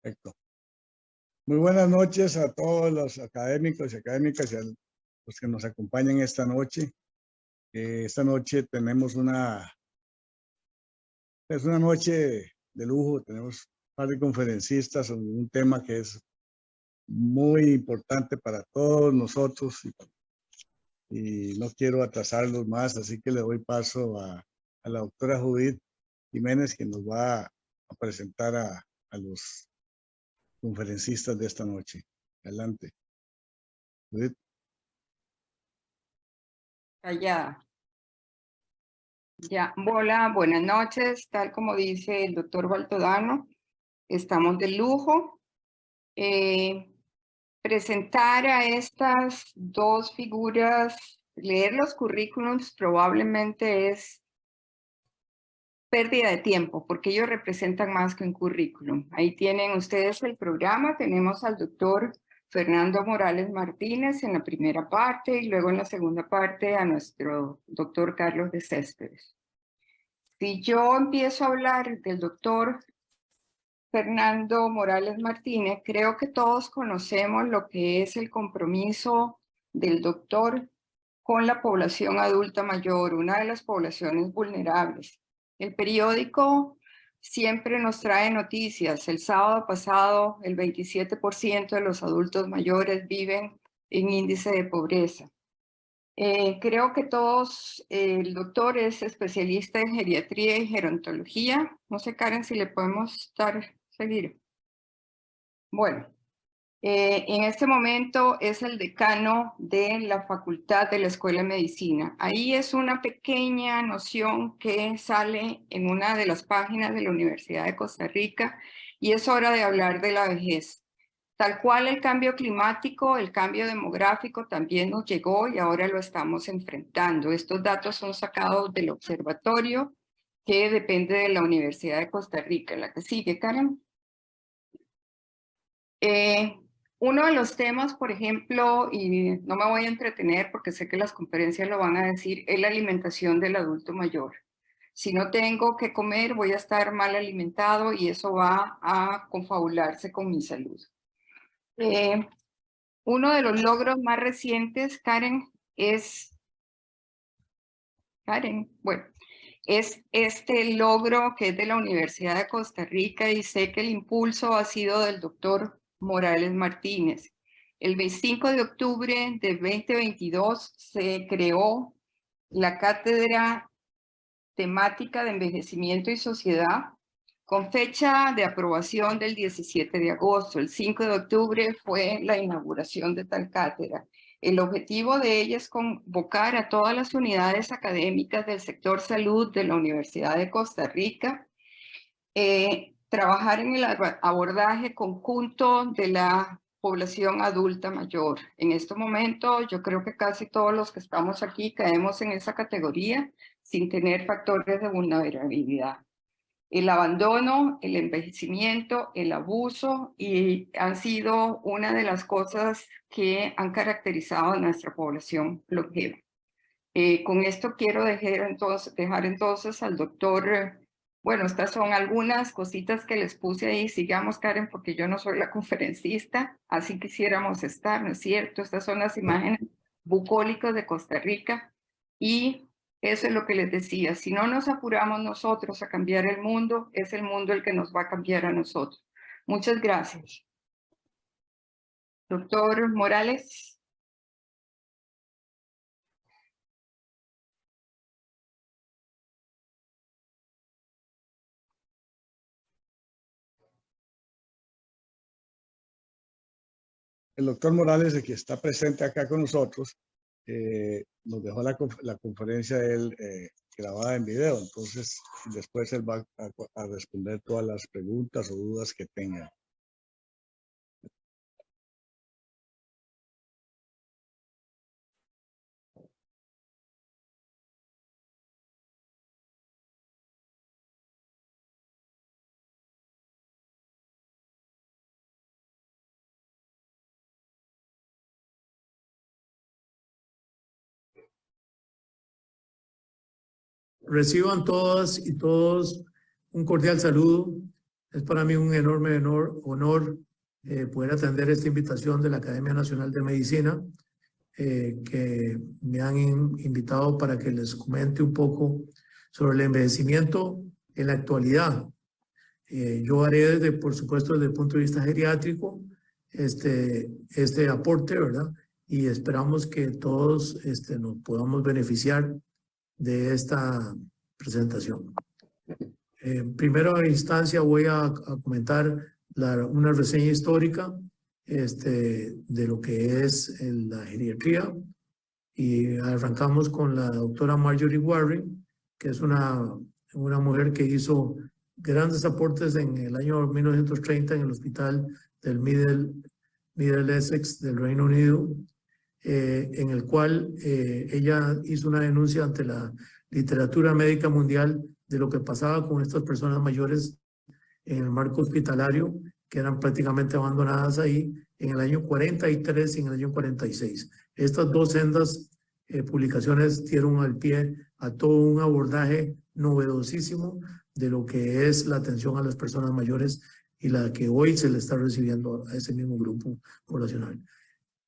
Perfecto. Muy buenas noches a todos los académicos y académicas y a los que nos acompañan esta noche. Esta noche tenemos es una noche de lujo. Tenemos un par de conferencistas sobre un tema que es muy importante para todos nosotros y no quiero atrasarlos más, así que le doy paso a la doctora Judith Jiménez, que nos va a presentar a los conferencistas de esta noche. Adelante. Judith. Allá. Ya, hola, buenas noches. Tal como dice el doctor Baltodano, estamos de lujo. Presentar a estas dos figuras, leer los currículums probablemente es pérdida de tiempo, porque ellos representan más que un currículum. Ahí tienen ustedes el programa. Tenemos al doctor Fernando Morales Martínez en la primera parte y luego en la segunda parte a nuestro doctor Carlos de Céspedes. Si yo empiezo a hablar del doctor Fernando Morales Martínez, creo que todos conocemos lo que es el compromiso del doctor con la población adulta mayor, una de las poblaciones vulnerables. El periódico siempre nos trae noticias. El sábado pasado, el 27% de los adultos mayores viven en índice de pobreza. Creo que todos, el doctor es especialista en geriatría y gerontología. No sé, Karen, si le podemos seguir. Bueno, en este momento es el decano de la Facultad de la Escuela de Medicina. Ahí es una pequeña noción que sale en una de las páginas de la Universidad de Costa Rica y es hora de hablar de la vejez. Tal cual el cambio climático, el cambio demográfico también nos llegó y ahora lo estamos enfrentando. Estos datos son sacados del observatorio que depende de la Universidad de Costa Rica. La que sigue, Karen. Uno de los temas, por ejemplo, y no me voy a entretener porque sé que las conferencias lo van a decir, es la alimentación del adulto mayor. Si no tengo que comer, voy a estar mal alimentado y eso va a confabularse con mi salud. Uno de los logros más recientes, Karen, es este logro que es de la Universidad de Costa Rica y sé que el impulso ha sido del doctor Morales Martínez. El 25 de octubre de 2022 se creó la Cátedra Temática de Envejecimiento y Sociedad con fecha de aprobación del 17 de agosto. El 5 de octubre fue la inauguración de tal cátedra. El objetivo de ella es convocar a todas las unidades académicas del sector salud de la Universidad de Costa Rica, trabajar en el abordaje conjunto de la población adulta mayor. En este momento, yo creo que casi todos los que estamos aquí caemos en esa categoría sin tener factores de vulnerabilidad. El abandono, el envejecimiento, el abuso y han sido una de las cosas que han caracterizado a nuestra población longeva. Con esto quiero dejar entonces al doctor, bueno, estas son algunas cositas que les puse ahí. Sigamos, Karen, porque yo no soy la conferencista, así quisiéramos estar, ¿no es cierto? Estas son las imágenes bucólicas de Costa Rica y eso es lo que les decía. Si no nos apuramos nosotros a cambiar el mundo, es el mundo el que nos va a cambiar a nosotros. Muchas gracias. Doctor Morales. El doctor Morales, el que está presente acá con nosotros, nos dejó la conferencia de él grabada en video, entonces después él va a responder todas las preguntas o dudas que tengan. Reciban todas y todos un cordial saludo. Es para mí un enorme honor poder atender esta invitación de la Academia Nacional de Medicina, que me han invitado para que les comente un poco sobre el envejecimiento en la actualidad. Yo haré, por supuesto, desde el punto de vista geriátrico, este aporte, ¿verdad? Y esperamos que todos nos podamos beneficiar de esta presentación. En primera instancia voy a comentar una reseña histórica de lo que es la geriatría, y arrancamos con la doctora Marjorie Warren, que es una mujer que hizo grandes aportes en el año 1930 en el hospital del Middle Essex del Reino Unido, en el cual ella hizo una denuncia ante la literatura médica mundial de lo que pasaba con estas personas mayores en el marco hospitalario, que eran prácticamente abandonadas ahí en el año 43 y en el año 46. Estas dos sendas publicaciones dieron al pie a todo un abordaje novedosísimo de lo que es la atención a las personas mayores y la que hoy se le está recibiendo a ese mismo grupo poblacional.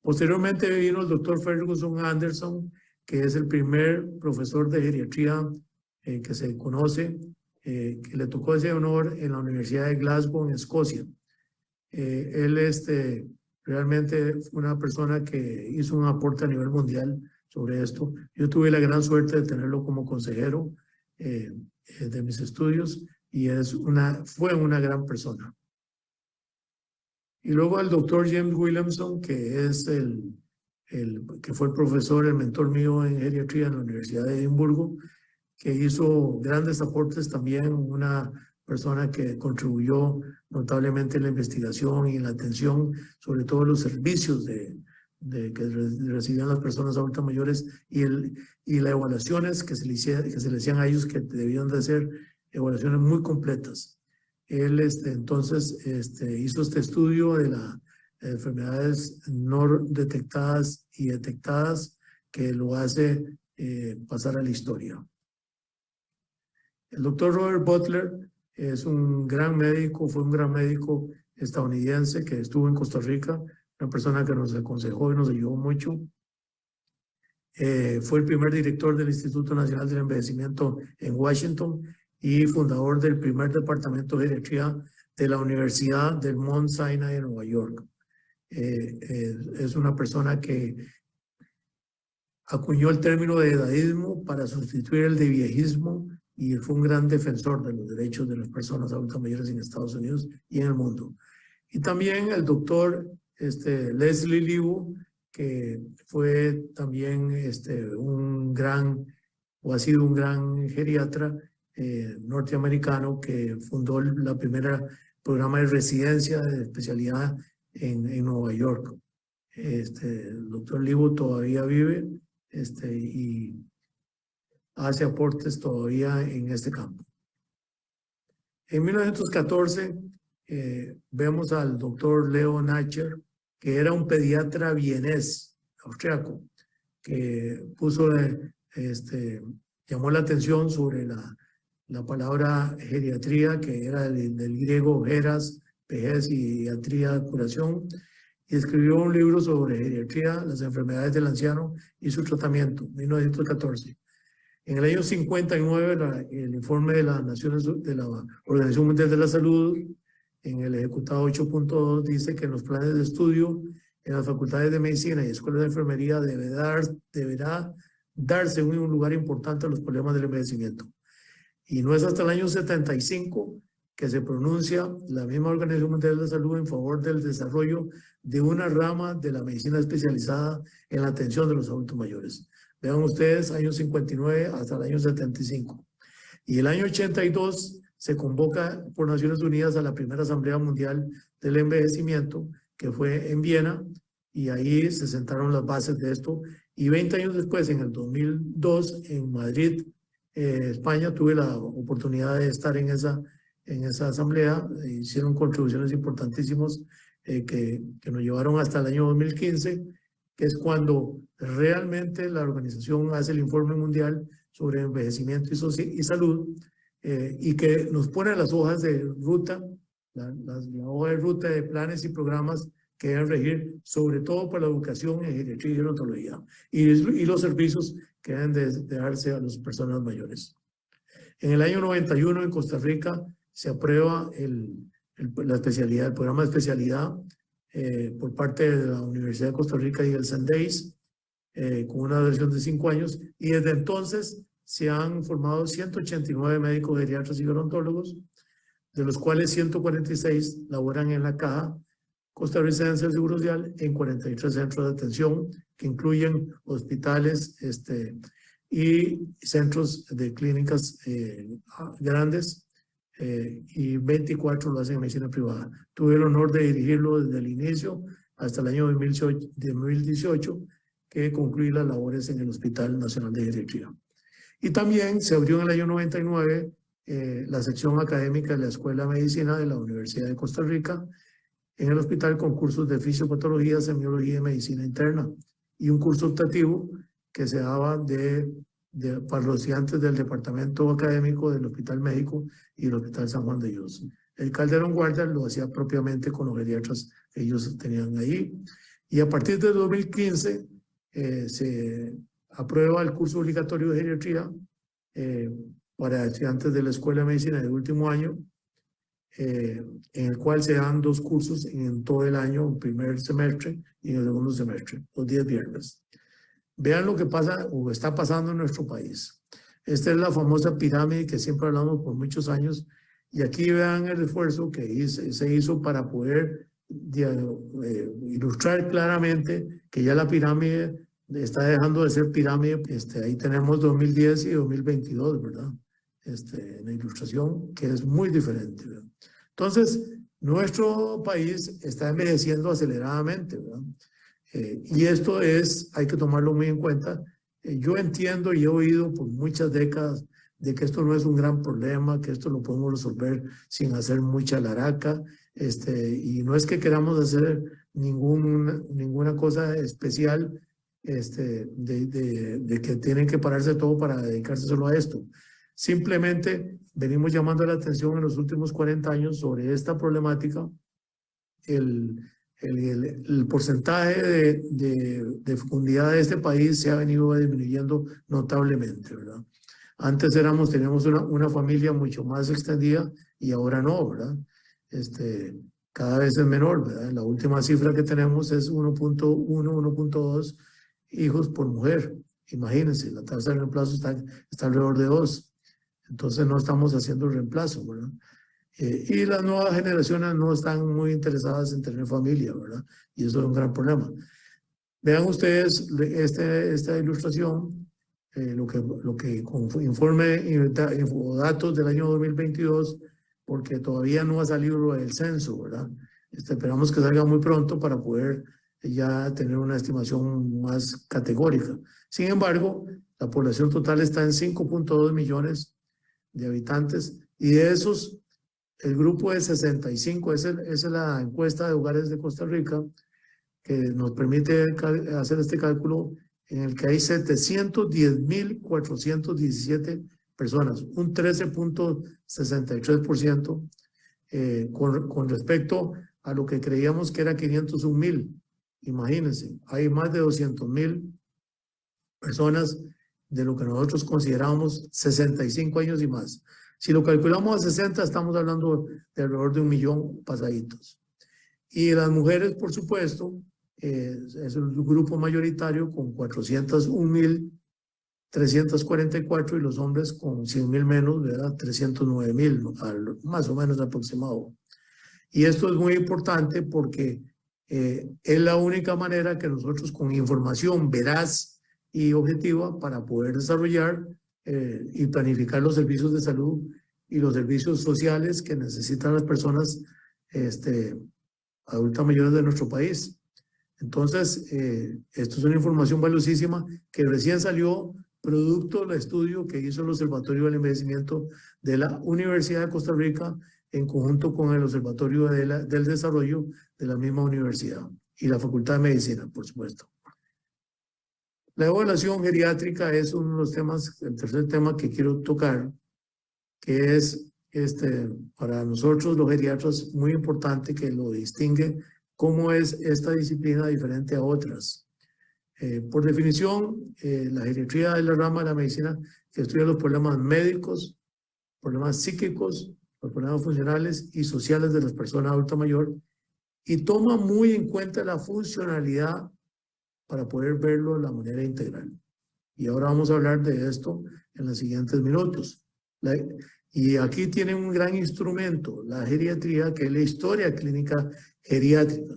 Posteriormente vino el doctor Ferguson Anderson, que es el primer profesor de geriatría que se conoce, que le tocó ese honor en la Universidad de Glasgow, en Escocia. Él realmente fue una persona que hizo un aporte a nivel mundial sobre esto. Yo tuve la gran suerte de tenerlo como consejero de mis estudios y fue una gran persona. Y luego el doctor James Williamson, que es que fue el profesor, el mentor mío en geriatría en la Universidad de Edimburgo, que hizo grandes aportes también, una persona que contribuyó notablemente en la investigación y en la atención, sobre todo los servicios que recibían las personas adultas mayores y las evaluaciones que se le hacían a ellos, que debían de ser evaluaciones muy completas. Él entonces hizo este estudio de las enfermedades no detectadas y detectadas, que lo hace pasar a la historia. El doctor Robert Butler es un gran médico, fue un gran médico estadounidense que estuvo en Costa Rica, una persona que nos aconsejó y nos ayudó mucho. Fue el primer director del Instituto Nacional del Envejecimiento en Washington y fundador del primer departamento de geriatría de la Universidad del Mount Sinai en Nueva York. Es una persona que acuñó el término de edadismo para sustituir el de viejismo, y fue un gran defensor de los derechos de las personas adultas mayores en Estados Unidos y en el mundo. Y también el doctor Leslie Liu, que fue también ha sido un gran geriatra norteamericano, que fundó la primera programa de residencia de especialidad en Nueva York. El doctor Liu todavía vive y hace aportes todavía en este campo. En 1914 vemos al doctor Leo Nacher, que era un pediatra vienés, austriaco, que llamó la atención sobre la palabra geriatría, que era del griego geras, vejez, y atría, curación, y escribió un libro sobre geriatría, las enfermedades del anciano y su tratamiento, 1914. En el año 59, el informe de de la Organización Mundial de la Salud, en el ejecutado 8.2, dice que en los planes de estudio en las facultades de medicina y escuelas de enfermería deberá darse un lugar importante a los problemas del envejecimiento. Y no es hasta el año 75 que se pronuncia la misma Organización Mundial de la Salud en favor del desarrollo de una rama de la medicina especializada en la atención de los adultos mayores. Vean ustedes, año 59 hasta el año 75. Y el año 82 se convoca por Naciones Unidas a la primera Asamblea Mundial del Envejecimiento, que fue en Viena, y ahí se sentaron las bases de esto. Y 20 años después, en el 2002, en Madrid, España, tuve la oportunidad de estar en esa asamblea. Hicieron contribuciones importantísimas que nos llevaron hasta el año 2015, que es cuando realmente la organización hace el informe mundial sobre envejecimiento y salud, y que nos pone las hojas de ruta la hoja de ruta de planes y programas que deben regir sobre todo para la educación en geriatría y gerontología y los servicios que deben de darse a las personas mayores. En el año 91 en Costa Rica se aprueba la especialidad, el programa de especialidad por parte de la Universidad de Costa Rica y el SENDEIS con una duración de 5 años y desde entonces se han formado 189 médicos geriatras y gerontólogos, de los cuales 146 laboran en la Caja Costarricense del Seguro Social en 43 centros de atención que incluyen hospitales y centros de clínicas grandes y 24 lo hacen en medicina privada. Tuve el honor de dirigirlo desde el inicio hasta el año 2018 que concluí las labores en el Hospital Nacional de Geriatría. Y también se abrió en el año 99 la sección académica de la Escuela de Medicina de la Universidad de Costa Rica en el hospital con cursos de fisiopatología, semiología y medicina interna y un curso optativo que se daba para los estudiantes del departamento académico del Hospital Médico y el Hospital San Juan de Dios. El Calderón Guardia lo hacía propiamente con los geriatras que ellos tenían ahí. Y a partir de 2015 se aprueba el curso obligatorio de geriatría para estudiantes de la Escuela de Medicina de último año, en el cual se dan 2 cursos en todo el año, en primer semestre y en el segundo semestre, los 10 viernes. Vean lo que pasa o está pasando en nuestro país. Esta es la famosa pirámide que siempre hablamos por muchos años y aquí vean el esfuerzo que se hizo para poder ilustrar claramente que ya la pirámide está dejando de ser pirámide. Ahí tenemos 2010 y 2022, ¿verdad? En la ilustración, que es muy diferente, ¿verdad? Entonces, nuestro país está envejeciendo aceleradamente, ¿verdad? Y esto hay que tomarlo muy en cuenta. Yo entiendo y he oído por muchas décadas de que esto no es un gran problema, que esto lo podemos resolver sin hacer mucha laraca, y no es que queramos hacer ninguna cosa especial, de que tienen que pararse todo para dedicarse solo a esto. Simplemente venimos llamando la atención en los últimos 40 años sobre esta problemática. El porcentaje de fecundidad de este país se ha venido disminuyendo notablemente, ¿verdad? Antes teníamos una familia mucho más extendida y ahora no, ¿verdad? Cada vez es menor, ¿verdad? La última cifra que tenemos es 1.1, 1.2 hijos por mujer. Imagínense, la tasa de reemplazo está alrededor de 2. Entonces no estamos haciendo el reemplazo, ¿verdad? Y las nuevas generaciones no están muy interesadas en tener familia, ¿verdad? Y eso es un gran problema. Vean ustedes esta ilustración, lo que informe o datos del año 2022, porque todavía no ha salido el censo, ¿verdad? Esperamos que salga muy pronto para poder ya tener una estimación más categórica. Sin embargo, la población total está en 5.2 millones de habitantes y de esos, el grupo de 65, esa es la encuesta de hogares de Costa Rica, que nos permite hacer este cálculo, en el que hay 710.417 personas, un 13.63%, con respecto a lo que creíamos que era 501.000. Imagínense, hay más de 200.000 personas de lo que nosotros considerábamos 65 años y más. Si lo calculamos a 60, estamos hablando de alrededor de 1 millón pasaditos. Y las mujeres, por supuesto, es el grupo mayoritario con 401.344 y los hombres con 100.000 menos, ¿verdad? 309.000, más o menos aproximado. Y esto es muy importante porque es la única manera que nosotros con información veraz y objetiva para poder desarrollar y planificar los servicios de salud y los servicios sociales que necesitan las personas adultas mayores de nuestro país. Entonces, esto es una información valiosísima que recién salió producto del estudio que hizo el Observatorio del Envejecimiento de la Universidad de Costa Rica en conjunto con el Observatorio del Desarrollo de la misma universidad y la Facultad de Medicina, por supuesto. La evaluación geriátrica es uno de los temas, el tercer tema que quiero tocar, que es para nosotros los geriatras muy importante que lo distingue cómo es esta disciplina diferente a otras. Por definición, la geriatría es la rama de la medicina que estudia los problemas médicos, problemas psíquicos, los problemas funcionales y sociales de las personas adulta mayor y toma muy en cuenta la funcionalidad para poder verlo de la manera integral. Y ahora vamos a hablar de esto en los siguientes minutos. Y aquí tienen un gran instrumento, la geriatría, que es la historia clínica geriátrica,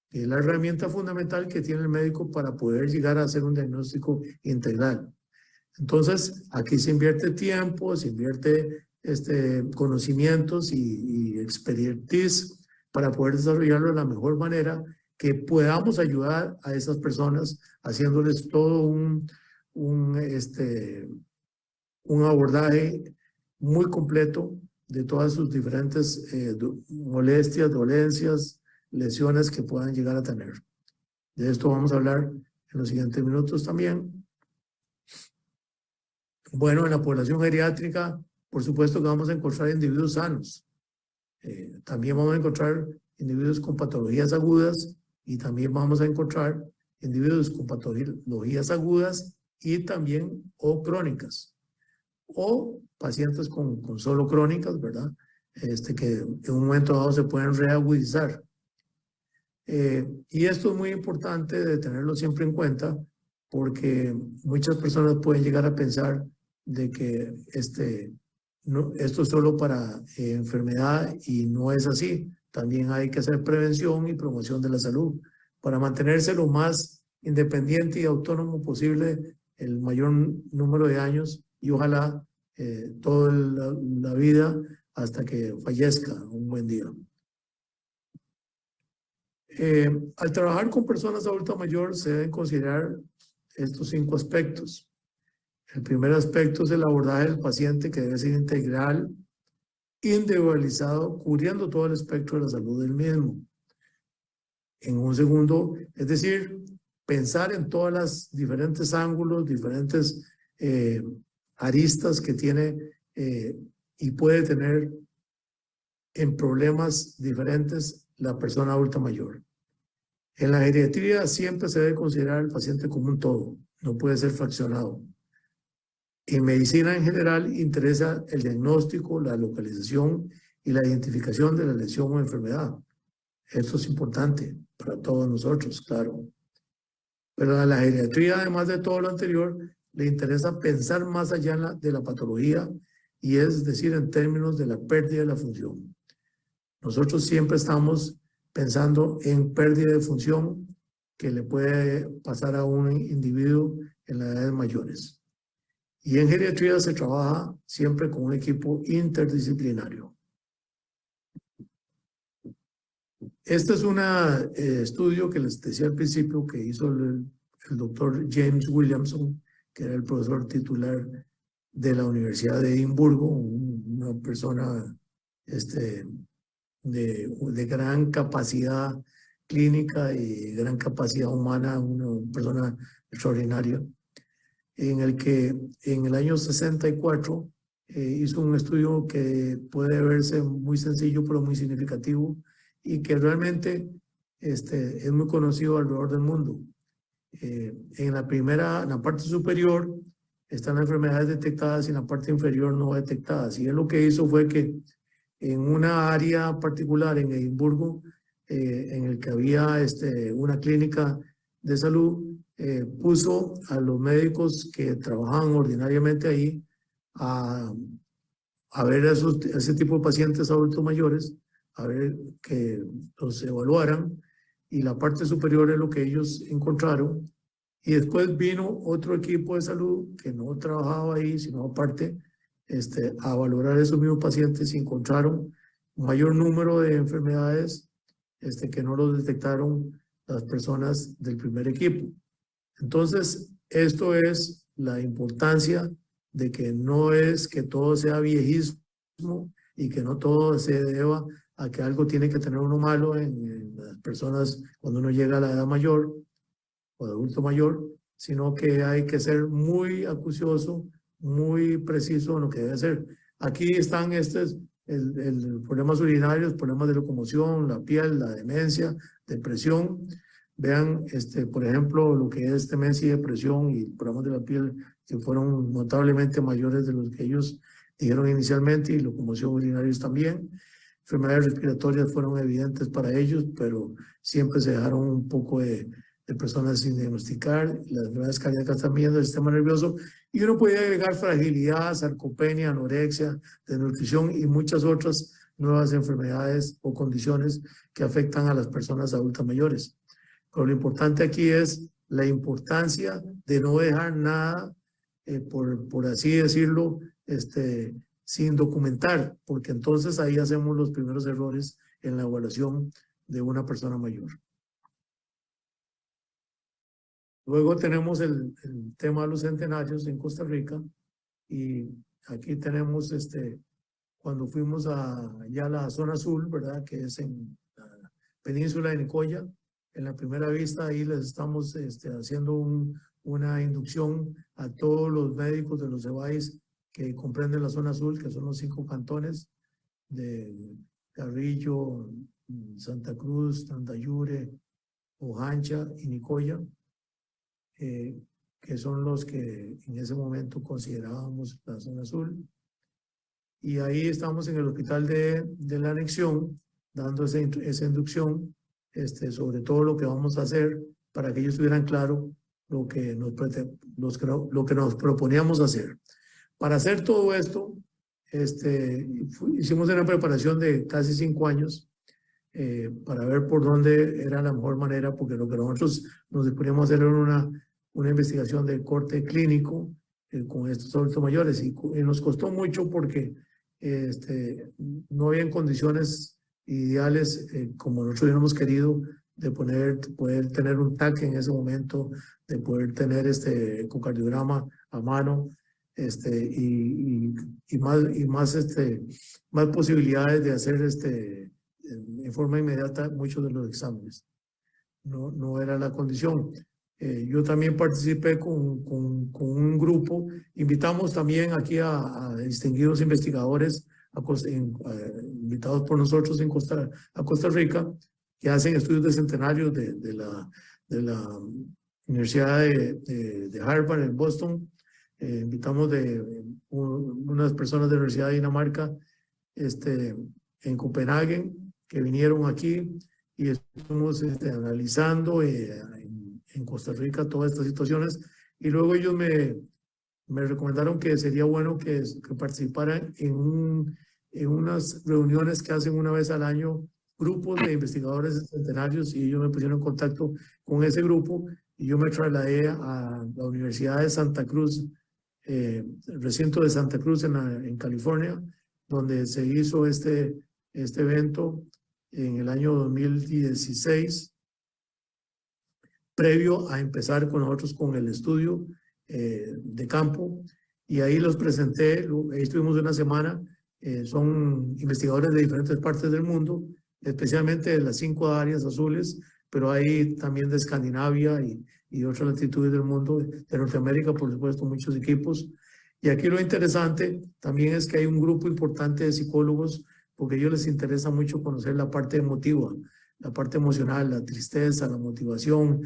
que es la herramienta fundamental que tiene el médico para poder llegar a hacer un diagnóstico integral. Entonces, aquí se invierte tiempo, se invierte conocimientos y expertise para poder desarrollarlo de la mejor manera, que podamos ayudar a esas personas haciéndoles todo un abordaje muy completo de todas sus diferentes molestias, dolencias, lesiones que puedan llegar a tener. De esto vamos a hablar en los siguientes minutos también. Bueno, en la población geriátrica, por supuesto que vamos a encontrar individuos sanos. También vamos a encontrar individuos con patologías agudas y también vamos a encontrar individuos con patologías agudas y también o crónicas. O pacientes con solo crónicas, ¿verdad? Que en un momento dado se pueden reagudizar. Y esto es muy importante de tenerlo siempre en cuenta porque muchas personas pueden llegar a pensar de que esto es solo para enfermedad y no es así. También hay que hacer prevención y promoción de la salud para mantenerse lo más independiente y autónomo posible el mayor número de años y ojalá toda la vida hasta que fallezca un buen día. Al trabajar con personas adultas mayores se deben considerar estos 5 aspectos. El primer aspecto es el abordaje del paciente que debe ser integral, individualizado, cubriendo todo el espectro de la salud del mismo. En un segundo, es decir, pensar en todas las diferentes ángulos, diferentes aristas que tiene y puede tener en problemas diferentes la persona adulta mayor. En la geriatría siempre se debe considerar el paciente como un todo, no puede ser fraccionado. En medicina en general interesa el diagnóstico, la localización y la identificación de la lesión o enfermedad. Esto es importante para todos nosotros, claro. Pero a la geriatría, además de todo lo anterior, le interesa pensar más allá de la patología y es decir, en términos de la pérdida de la función. Nosotros siempre estamos pensando en pérdida de función que le puede pasar a un individuo en las edades mayores. Y en geriatría se trabaja siempre con un equipo interdisciplinario. Este es un estudio que les decía al principio que hizo el doctor James Williamson, que era el profesor titular de la Universidad de Edimburgo, una persona de gran capacidad clínica y gran capacidad humana, una persona extraordinaria, en el que en el año 64 hizo un estudio que puede verse muy sencillo pero muy significativo y que realmente es muy conocido alrededor del mundo. En la parte superior están las enfermedades detectadas y en la parte inferior no detectadas. Y él lo que hizo fue que en una área particular en Edimburgo, en el que había una clínica de salud, puso a los médicos que trabajaban ordinariamente ahí a ver ese tipo de pacientes adultos mayores, a ver que los evaluaran, y la parte superior es lo que ellos encontraron. Y después vino otro equipo de salud que no trabajaba ahí, sino aparte, a valorar esos mismos pacientes y encontraron un mayor número de enfermedades que no los detectaron las personas del primer equipo. Entonces, esto es la importancia de que no es que todo sea viejismo y que no todo se deba a que algo tiene que tener uno malo en las personas cuando uno llega a la edad mayor o adulto mayor, sino que hay que ser muy acucioso, muy preciso en lo que debe hacer. Aquí están problemas urinarios, problemas de locomoción, la piel, la demencia, depresión. Vean, por ejemplo, lo que es demencia y depresión y problemas de la piel que fueron notablemente mayores de los que ellos dijeron inicialmente, y locomoción urinarios también. Enfermedades respiratorias fueron evidentes para ellos, pero siempre se dejaron un poco de personas sin diagnosticar. Las enfermedades cardíacas también del sistema nervioso. Y uno puede agregar fragilidad, sarcopenia, anorexia, desnutrición y muchas otras nuevas enfermedades o condiciones que afectan a las personas adultas mayores. Pero lo importante aquí es la importancia de no dejar nada, por así decirlo, sin documentar, porque entonces ahí hacemos los primeros errores en la evaluación de una persona mayor. Luego tenemos el tema de los centenarios en Costa Rica, y aquí tenemos cuando fuimos ya a la zona azul, ¿verdad? Que es en la península de Nicoya. En la primera vista ahí les estamos haciendo una inducción a todos los médicos de los EBAIS que comprenden la zona azul, que son los 5 cantones de Carrillo, Santa Cruz, Tandayure, Ojancha y Nicoya, que son los que en ese momento considerábamos la zona azul. Y ahí estamos en el hospital de la anexión, dando esa inducción sobre todo lo que vamos a hacer para que ellos tuvieran claro lo que nos proponíamos hacer. Para hacer todo esto, hicimos una preparación de casi 5 años para ver por dónde era la mejor manera, porque lo que nosotros nos disponíamos a hacer era una investigación de corte clínico con estos adultos mayores, y nos costó mucho porque no había condiciones ideales como nosotros hubiéramos querido, de poder tener un TAC en ese momento, de poder tener ecocardiograma a mano, y más posibilidades de hacer en forma inmediata muchos de los exámenes. No era la condición. Yo también participé con un grupo. Invitamos también aquí a distinguidos investigadores invitados por nosotros a Costa Rica, que hacen estudios de centenarios de la Universidad de Harvard en Boston. Invitamos unas personas de la Universidad de Dinamarca en Copenhague, que vinieron aquí, y estuvimos analizando en Costa Rica todas estas situaciones, y luego ellos me recomendaron que sería bueno que participaran en unas reuniones que hacen una vez al año grupos de investigadores centenarios, y ellos me pusieron en contacto con ese grupo, y yo me trasladé a la Universidad de Santa Cruz, recinto de Santa Cruz en California, donde se hizo este evento en el año 2016, previo a empezar con nosotros con el estudio de campo, y ahí los presenté. Ahí estuvimos una semana. Son investigadores de diferentes partes del mundo, especialmente de las 5 áreas azules, pero hay también de Escandinavia y otras latitudes del mundo, de Norteamérica, por supuesto, muchos equipos. Y aquí lo interesante también es que hay un grupo importante de psicólogos, porque a ellos les interesa mucho conocer la parte emotiva, la parte emocional, la tristeza, la motivación,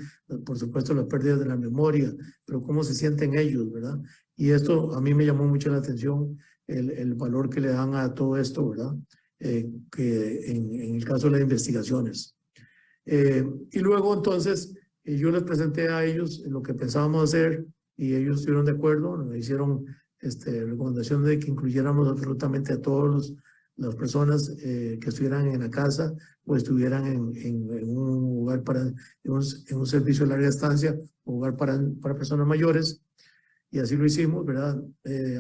por supuesto las pérdidas de la memoria, pero cómo se sienten ellos, ¿verdad? Y esto a mí me llamó mucho la atención, el valor que le dan a todo esto, ¿verdad? Que en el caso de las investigaciones. Y luego entonces yo les presenté a ellos lo que pensábamos hacer, y ellos estuvieron de acuerdo. Nos hicieron recomendación de que incluyéramos absolutamente a todas las personas que estuvieran en la casa o estuvieran en un lugar en un servicio de larga estancia, o lugar para personas mayores, y así lo hicimos, ¿verdad?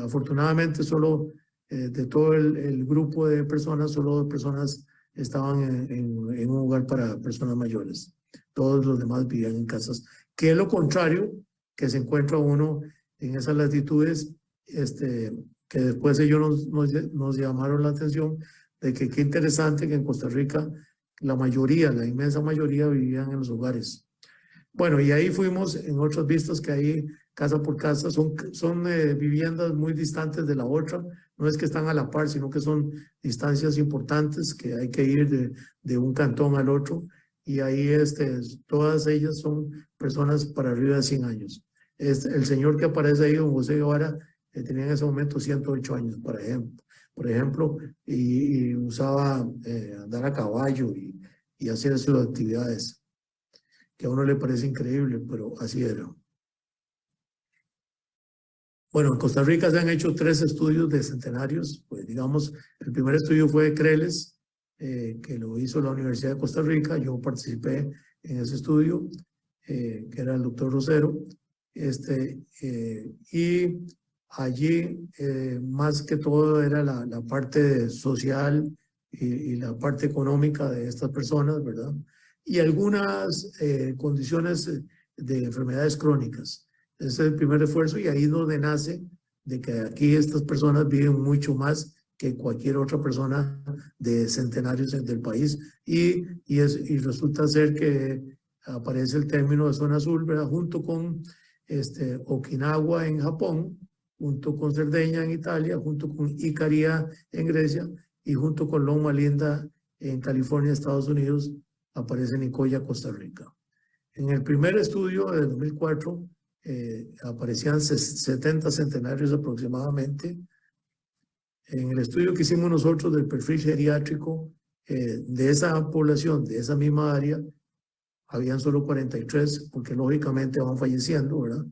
Afortunadamente solo de todo el grupo de personas, solo 2 personas estaban en un lugar para personas mayores. Todos los demás vivían en casas, que es lo contrario que se encuentra uno en esas latitudes, que después ellos nos llamaron la atención de que qué interesante que en Costa Rica la inmensa mayoría vivían en los hogares. Bueno, y ahí fuimos en otras vistas que ahí casa por casa. Son viviendas muy distantes de la otra. No es que están a la par, sino que son distancias importantes que hay que ir de un cantón al otro. Y ahí todas ellas son personas para arriba de 100 años. El señor que aparece ahí, don José Guevara, tenía en ese momento 108 años, por ejemplo, y usaba andar a caballo y hacer sus actividades, que a uno le parece increíble, pero así era. Bueno, en Costa Rica se han hecho 3 estudios de centenarios. Pues digamos, el primer estudio fue de Creles, que lo hizo la Universidad de Costa Rica. Yo participé en ese estudio, que era el doctor Rosero. Y allí, más que todo, era la parte social y la parte económica de estas personas, ¿verdad? Y algunas condiciones de enfermedades crónicas. Ese es el primer esfuerzo y ahí es donde nace de que aquí estas personas viven mucho más que cualquier otra persona de centenarios del país. Y resulta ser que aparece el término de zona azul, ¿verdad? Junto con Okinawa en Japón, junto con Cerdeña en Italia, junto con Icaria en Grecia y junto con Loma Linda en California, Estados Unidos, aparece Nicoya, Costa Rica. En el primer estudio del 2004 aparecían 70 centenarios aproximadamente. En el estudio que hicimos nosotros del perfil geriátrico de esa población, de esa misma área, habían solo 43, porque lógicamente van falleciendo, ¿verdad?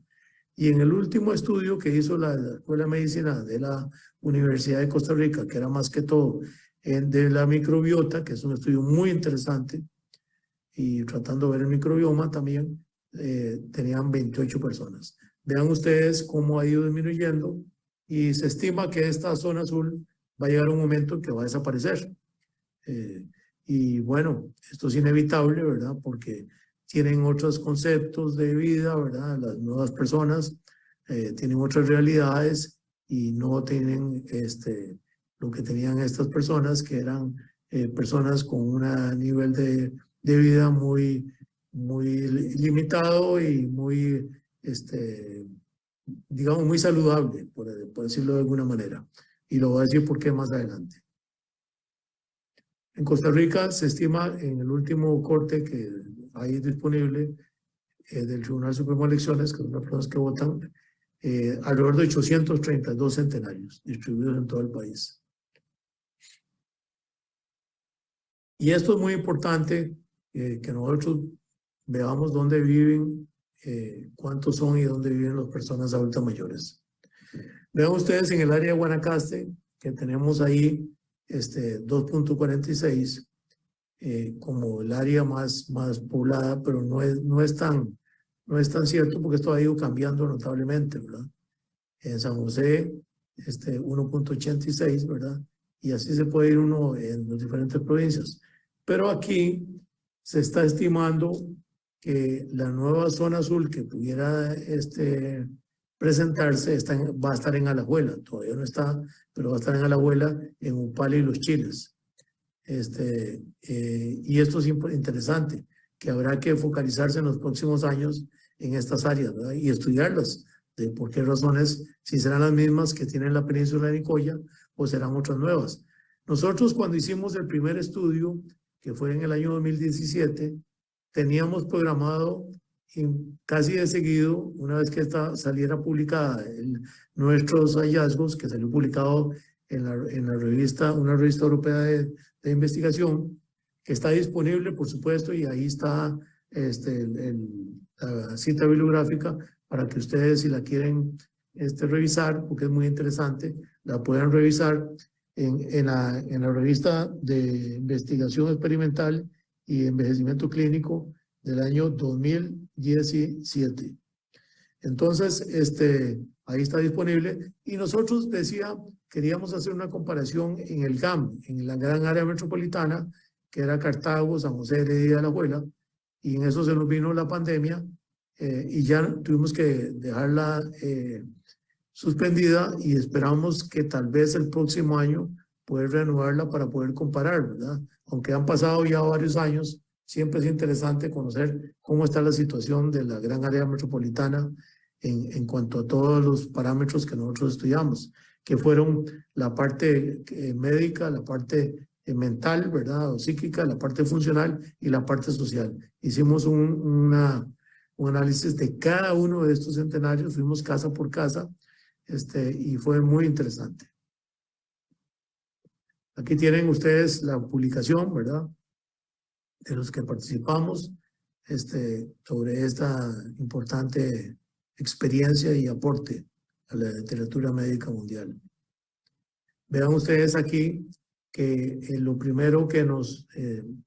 Y en el último estudio que hizo la Escuela de Medicina de la Universidad de Costa Rica, que era más que todo de la microbiota, que es un estudio muy interesante, y tratando de ver el microbioma también, tenían 28 personas. Vean ustedes cómo ha ido disminuyendo y se estima que esta zona azul va a llegar un momento en que va a desaparecer. Y bueno, esto es inevitable, ¿verdad? Porque tienen otros conceptos de vida, ¿verdad? Las nuevas personas tienen otras realidades y no tienen lo que tenían estas personas, que eran personas con un nivel de vida muy limitado y muy, digamos, muy saludable, por decirlo de alguna manera. Y lo voy a decir por qué más adelante. En Costa Rica se estima, en el último corte que hay disponible del Tribunal Supremo de Elecciones, que son las personas que votan, alrededor de 832 centenarios distribuidos en todo el país. Y esto es muy importante, que nosotros veamos dónde viven, cuántos son y dónde viven las personas adultas mayores. Vean ustedes en el área de Guanacaste, que tenemos ahí 2.46 como el área más poblada, pero no es tan cierto, porque esto ha ido cambiando notablemente, ¿verdad? En San José 1.86, ¿verdad? Y así se puede ir uno en las diferentes provincias. Pero aquí se está estimando que la nueva zona azul que pudiera presentarse va a estar en Alajuela. Todavía no está, pero va a estar en Alajuela, en Upala y Los Chiles. Y esto es interesante, que habrá que focalizarse en los próximos años en estas áreas, ¿verdad? Y estudiarlas, de por qué razones, si serán las mismas que tiene la península de Nicoya o serán otras nuevas. Nosotros, cuando hicimos el primer estudio, que fue en el año 2017, teníamos programado casi de seguido, una vez que saliera publicada nuestros hallazgos, que salió publicado en la revista, una revista europea de investigación, que está disponible, por supuesto, y ahí está la cita bibliográfica para que ustedes, si la quieren revisar, porque es muy interesante, la puedan revisar en la revista de investigación experimental y envejecimiento clínico del año 2017. Entonces, ahí está disponible. Y nosotros, queríamos hacer una comparación en el GAM, en la gran área metropolitana, que era Cartago, San José, Heredia, Alajuela, y en eso se nos vino la pandemia y ya tuvimos que dejarla suspendida y esperamos que tal vez el próximo año poder reanudarla para poder comparar, ¿verdad? Aunque han pasado ya varios años, siempre es interesante conocer cómo está la situación de la gran área metropolitana en cuanto a todos los parámetros que nosotros estudiamos, que fueron la parte médica, la parte mental, ¿verdad? O psíquica, la parte funcional y la parte social. Hicimos un análisis de cada uno de estos centenarios, fuimos casa por casa, y fue muy interesante. Aquí tienen ustedes la publicación, ¿verdad? De los que participamos sobre esta importante experiencia y aporte a la literatura médica mundial. Vean ustedes aquí que lo primero que nos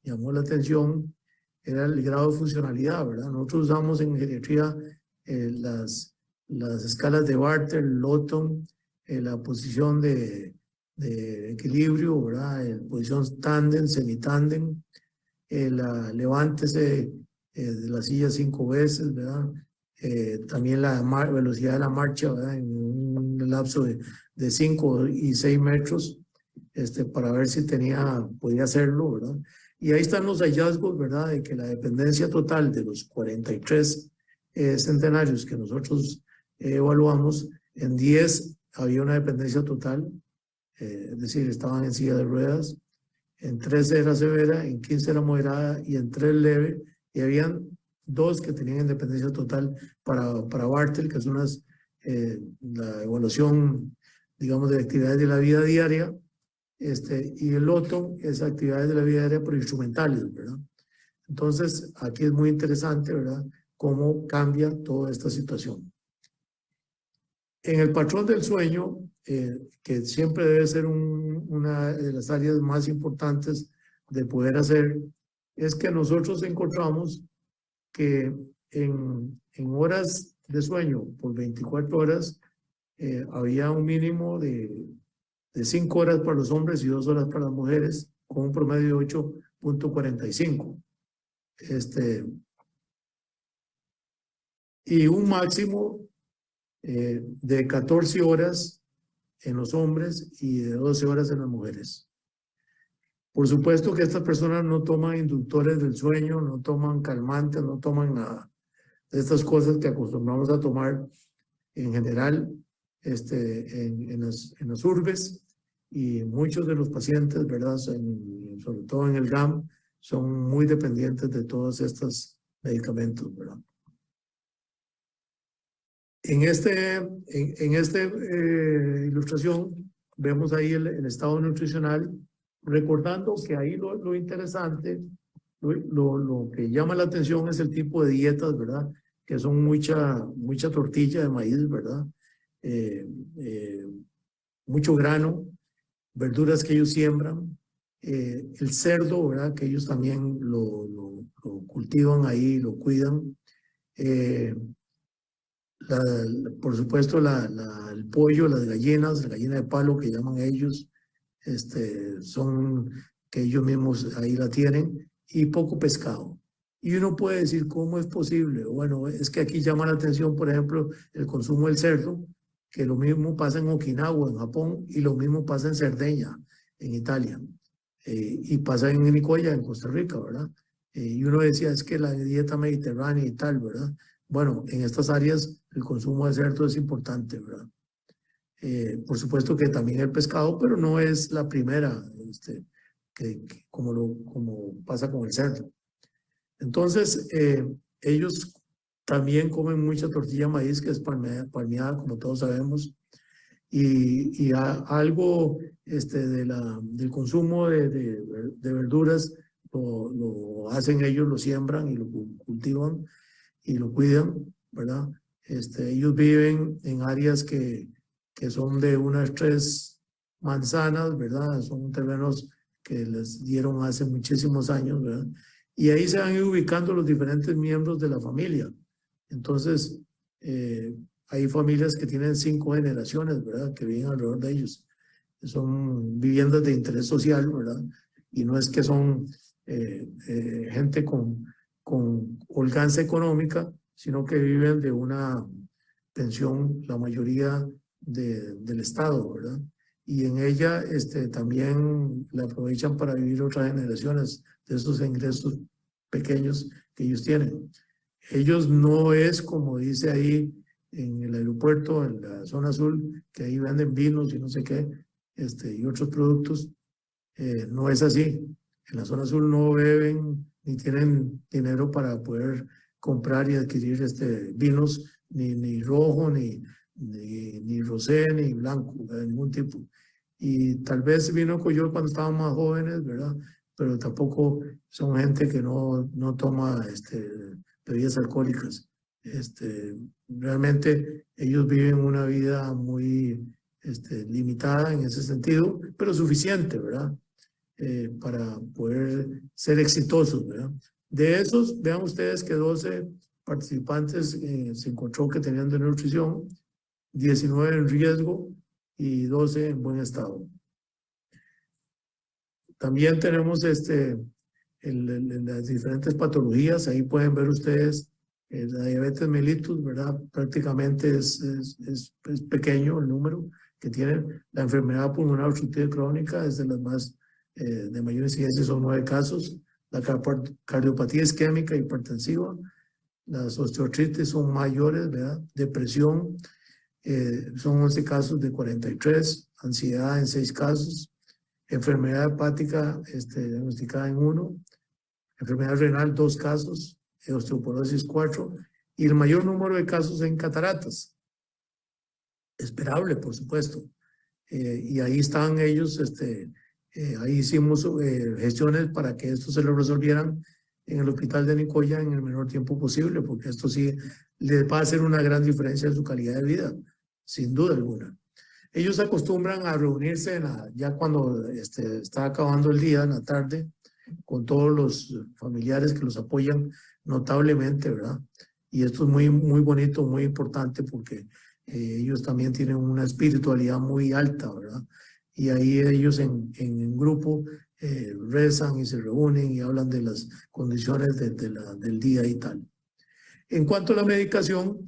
llamó la atención era el grado de funcionalidad, ¿verdad? Nosotros usamos en geriatría las escalas de Barter, Lawton, la posición de equilibrio, ¿verdad? La posición tándem, semitándem, levántese de la silla 5 veces, ¿verdad? También la velocidad de la marcha, ¿verdad? En un lapso de 5 y 6 metros, para ver si podía hacerlo, ¿verdad? Y ahí están los hallazgos, ¿verdad? De que la dependencia total de los 43 centenarios que nosotros evaluamos, en 10 había una dependencia total, es decir, estaban en silla de ruedas, en 13 era severa, en 15 era moderada y en 3 leve, y habían 2 que tenían independencia total para Bartel, que son la evaluación, digamos, de actividades de la vida diaria, y el Lawton es actividades de la vida diaria pero instrumentales, ¿verdad? Entonces, aquí es muy interesante, ¿verdad?, cómo cambia toda esta situación. En el patrón del sueño, que siempre debe ser una de las áreas más importantes de poder hacer, es que nosotros encontramos que en horas de sueño por 24 horas había un mínimo de 5 horas para los hombres y 2 horas para las mujeres, con un promedio de 8.45. Y un máximo de 14 horas en los hombres y de 12 horas en las mujeres. Por supuesto que estas personas no toman inductores del sueño, no toman calmantes, no toman nada de estas cosas que acostumbramos a tomar en general en las urbes, y muchos de los pacientes, ¿verdad?, sobre todo en el GAM, son muy dependientes de todos estos medicamentos, ¿verdad? En esta ilustración vemos ahí el estado nutricional, recordando que ahí lo interesante, lo que llama la atención es el tipo de dietas, ¿verdad?, que son mucha tortilla de maíz, ¿verdad?, mucho grano, verduras que ellos siembran, el cerdo, ¿verdad?, que ellos también lo cultivan ahí, lo cuidan, por supuesto el pollo, las gallinas, la gallina de palo que llaman ellos, son que ellos mismos ahí la tienen, y poco pescado. Y uno puede decir, ¿cómo es posible? Bueno, es que aquí llama la atención, por ejemplo, el consumo del cerdo, que lo mismo pasa en Okinawa, en Japón, y lo mismo pasa en Cerdeña, en Italia, y pasa en Nicoya, en Costa Rica, ¿verdad? Y uno decía, es que la dieta mediterránea y tal, ¿verdad? Bueno, en estas áreas el consumo de cerdo es importante, ¿verdad? Por supuesto que también el pescado, pero no es la primera, como pasa con el cerdo. Entonces, ellos también comen mucha tortilla de maíz, que es palmeada, como todos sabemos, y algo del consumo de verduras lo hacen ellos, lo siembran y lo cultivan y lo cuidan, ¿verdad? Ellos viven en áreas que son de unas 3 manzanas, ¿verdad? Son terrenos que les dieron hace muchísimos años, ¿verdad? Y ahí se van a ir ubicando los diferentes miembros de la familia. Entonces, hay familias que tienen 5 generaciones, ¿verdad?, que viven alrededor de ellos. Son viviendas de interés social, ¿verdad? Y no es que son gente con holganza económica, sino que viven de una pensión, la mayoría del Estado, ¿verdad? Y en ella también la aprovechan para vivir otras generaciones de esos ingresos pequeños que ellos tienen. Ellos no es como dice ahí en el aeropuerto, en la zona azul, que ahí venden vinos y no sé qué, y otros productos. No es así. En la zona azul no beben ni tienen dinero para poder comprar y adquirir vinos, ni rojo, ni rosé, ni blanco, de ningún tipo. Y tal vez vino Coyol cuando estaban más jóvenes, ¿verdad? Pero tampoco son gente que no toma bebidas alcohólicas. Realmente ellos viven una vida muy limitada en ese sentido, pero suficiente, ¿verdad? Para poder ser exitosos, ¿verdad? De esos, vean ustedes que 12 participantes se encontró que tenían desnutrición, 19 en riesgo y 12 en buen estado. También tenemos las diferentes patologías. Ahí pueden ver ustedes la diabetes mellitus, ¿verdad? Prácticamente es pequeño el número que tienen. La enfermedad pulmonar obstructiva crónica es de las más de mayor incidencia, son 9 casos. La cardiopatía isquémica hipertensiva, las osteoartritis son mayores, ¿verdad? Depresión, son 11 casos de 43, ansiedad en 6 casos, enfermedad hepática diagnosticada en 1, enfermedad renal 2 casos, osteoporosis 4 y el mayor número de casos en cataratas. Esperable, por supuesto. Y ahí están ellos, ahí hicimos gestiones para que esto se lo resolvieran en el hospital de Nicoya en el menor tiempo posible, porque esto sí les va a hacer una gran diferencia en su calidad de vida, sin duda alguna. Ellos acostumbran a reunirse ya cuando está acabando el día, en la tarde, con todos los familiares que los apoyan notablemente, ¿verdad? Y esto es muy, muy bonito, muy importante, porque ellos también tienen una espiritualidad muy alta, ¿verdad? Y ahí ellos en grupo rezan y se reúnen y hablan de las condiciones del día y tal. En cuanto a la medicación,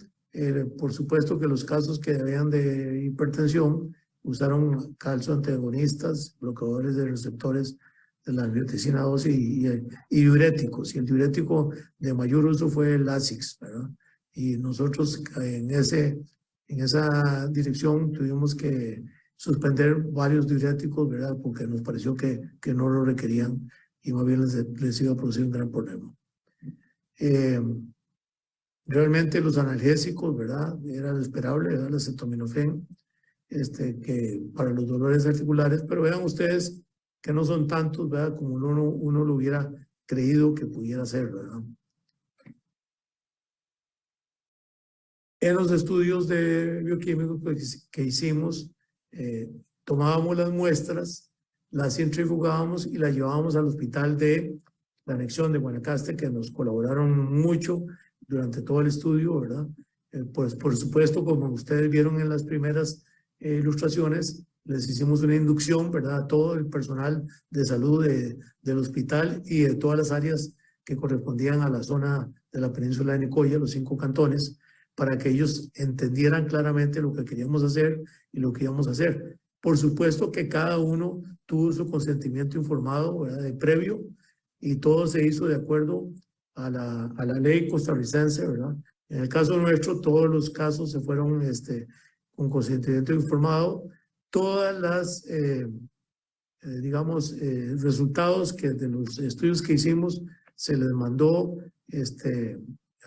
por supuesto que los casos que habían de hipertensión usaron calcio antagonistas, bloqueadores de receptores de la angiotensina 2 y diuréticos. Y el diurético de mayor uso fue el Lasix, ¿verdad? Y nosotros en esa dirección tuvimos que suspender varios diuréticos, ¿verdad? Porque nos pareció que no lo requerían y más bien les iba a producir un gran problema. Realmente los analgésicos, ¿verdad? Era lo esperable, ¿verdad? El acetaminofén, que para los dolores articulares, pero vean ustedes que no son tantos, ¿verdad? Como uno lo hubiera creído que pudiera ser, ¿verdad? En los estudios de bioquímicos que hicimos, tomábamos las muestras, las centrifugábamos y las llevábamos al hospital de la anexión de Guanacaste, que nos colaboraron mucho durante todo el estudio, ¿verdad? Pues por supuesto, como ustedes vieron en las primeras ilustraciones, les hicimos una inducción, ¿verdad? A todo el personal de salud del hospital y de todas las áreas que correspondían a la zona de la península de Nicoya, los 5 cantones, para que ellos entendieran claramente lo que queríamos hacer y lo que íbamos a hacer. Por supuesto que cada uno tuvo su consentimiento informado, ¿verdad? De previo, y todo se hizo de acuerdo a la ley costarricense, ¿verdad? En el caso nuestro, todos los casos se fueron con consentimiento informado. Todas las, digamos, resultados de los estudios que hicimos se les mandó.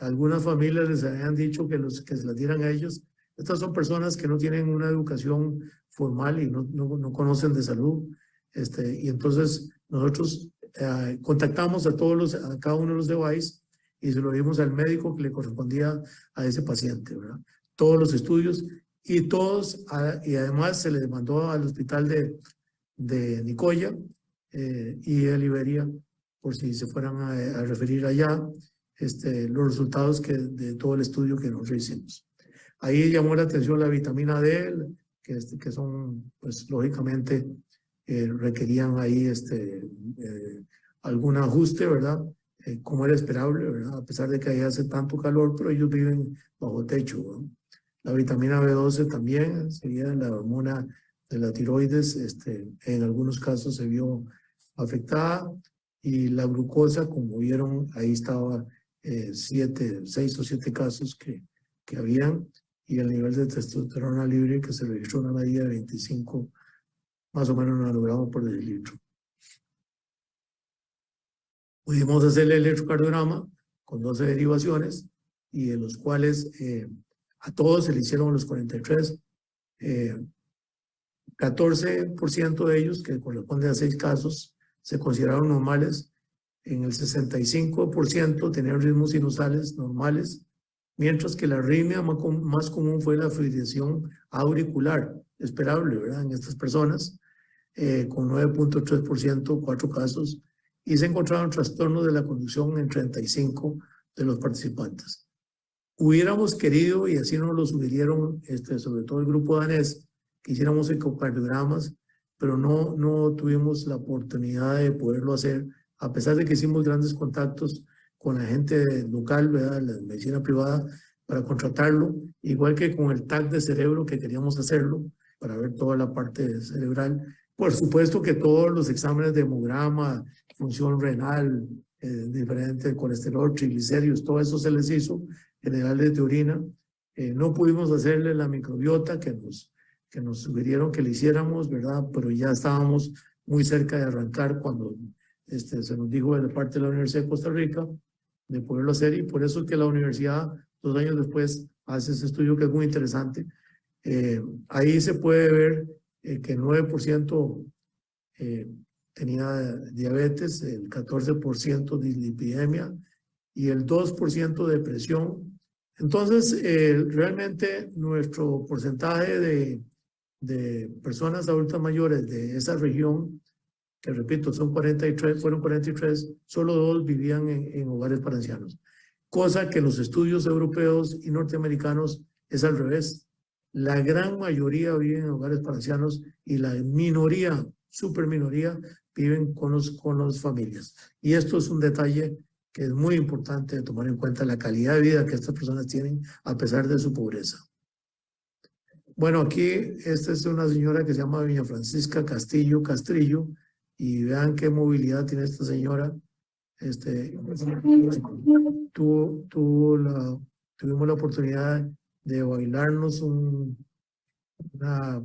Algunas familias les habían dicho que se las dieran a ellos. Estas son personas que no tienen una educación formal y no conocen de salud. Y entonces nosotros contactamos a cada uno de los devices y se lo dimos al médico que le correspondía a ese paciente, ¿verdad? Todos los estudios y y además se les mandó al hospital de Nicoya y de Liberia, por si se fueran a referir allá, los resultados de todo el estudio que nosotros hicimos. Ahí llamó la atención la vitamina D, que son, pues lógicamente, requerían ahí algún ajuste, ¿verdad? Como era esperable, ¿verdad? A pesar de que ahí hace tanto calor, pero ellos viven bajo techo, ¿verdad? La vitamina B12 también sería la hormona de la tiroides, en algunos casos se vio afectada, y la glucosa, como vieron, ahí estaba 6 o 7 casos que habían, y el nivel de testosterona libre que se registró una medida de 25, más o menos nanogramos por decilitro. Pudimos hacer el electrocardiograma con 12 derivaciones y de los cuales a todos se le hicieron los 43, 14% de ellos, que corresponde a 6 casos, se consideraron normales. En el 65% tenían ritmos sinusales normales, mientras que la arritmia más común fue la fibrilación auricular, esperable, ¿verdad?, en estas personas, con 9.3%, 4 casos, y se encontraron trastornos de la conducción en 35 de los participantes. Hubiéramos querido, y así nos lo sugirieron, sobre todo el grupo danés, que hiciéramos ecocardiogramas, pero no tuvimos la oportunidad de poderlo hacer, a pesar de que hicimos grandes contactos con la gente local, ¿verdad?, la medicina privada, para contratarlo, igual que con el TAC de cerebro que queríamos hacerlo, para ver toda la parte cerebral. Por supuesto que todos los exámenes de hemograma, función renal, diferente colesterol, triglicéridos, todo eso se les hizo, generales de orina. No pudimos hacerle la microbiota que nos sugirieron que le hiciéramos, ¿verdad? Pero ya estábamos muy cerca de arrancar cuando se nos dijo de parte de la Universidad de Costa Rica de poderlo hacer, y por eso es que la universidad 2 años después hace ese estudio que es muy interesante. Ahí se puede ver que el 9% tenía diabetes, el 14% dislipidemia y el 2% depresión. Entonces, realmente nuestro porcentaje de personas adultas mayores de esa región, que repito, fueron 43, solo 2 vivían en hogares para ancianos. Cosa que en los estudios europeos y norteamericanos es al revés. La gran mayoría viven en hogares para ancianos y la minoría, super minoría, viven con las familias. Y esto es un detalle que es muy importante de tomar en cuenta, la calidad de vida que estas personas tienen a pesar de su pobreza. Bueno, aquí esta es una señora que se llama doña Francisca Castillo Castrillo, y vean qué movilidad tiene esta señora. Tuvimos la oportunidad de bailarnos una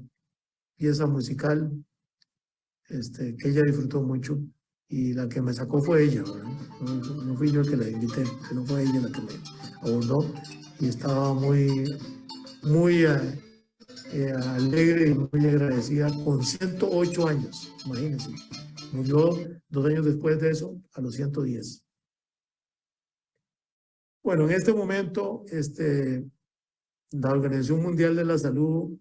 pieza musical que ella disfrutó mucho, y la que me sacó fue ella, ¿verdad? No fui yo el que la invité, sino fue ella la que me abordó, y estaba muy alegre y muy agradecida, con 108 años, imagínense. Murió 2 años después de eso, a los 110. Bueno, en este momento, la Organización Mundial de la Salud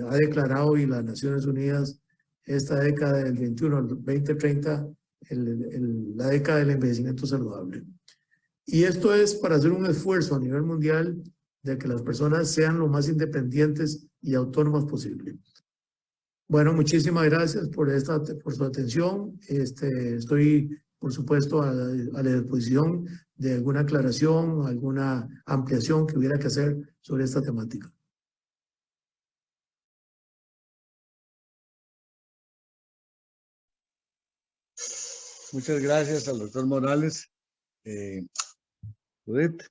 ha declarado, y las Naciones Unidas, esta década del 21 al 2030, la década del envejecimiento saludable. Y esto es para hacer un esfuerzo a nivel mundial de que las personas sean lo más independientes y autónomas posible. Bueno, muchísimas gracias por su atención. Estoy, por supuesto, a la disposición de alguna aclaración, alguna ampliación que hubiera que hacer sobre esta temática. Muchas gracias al doctor Morales. Judith.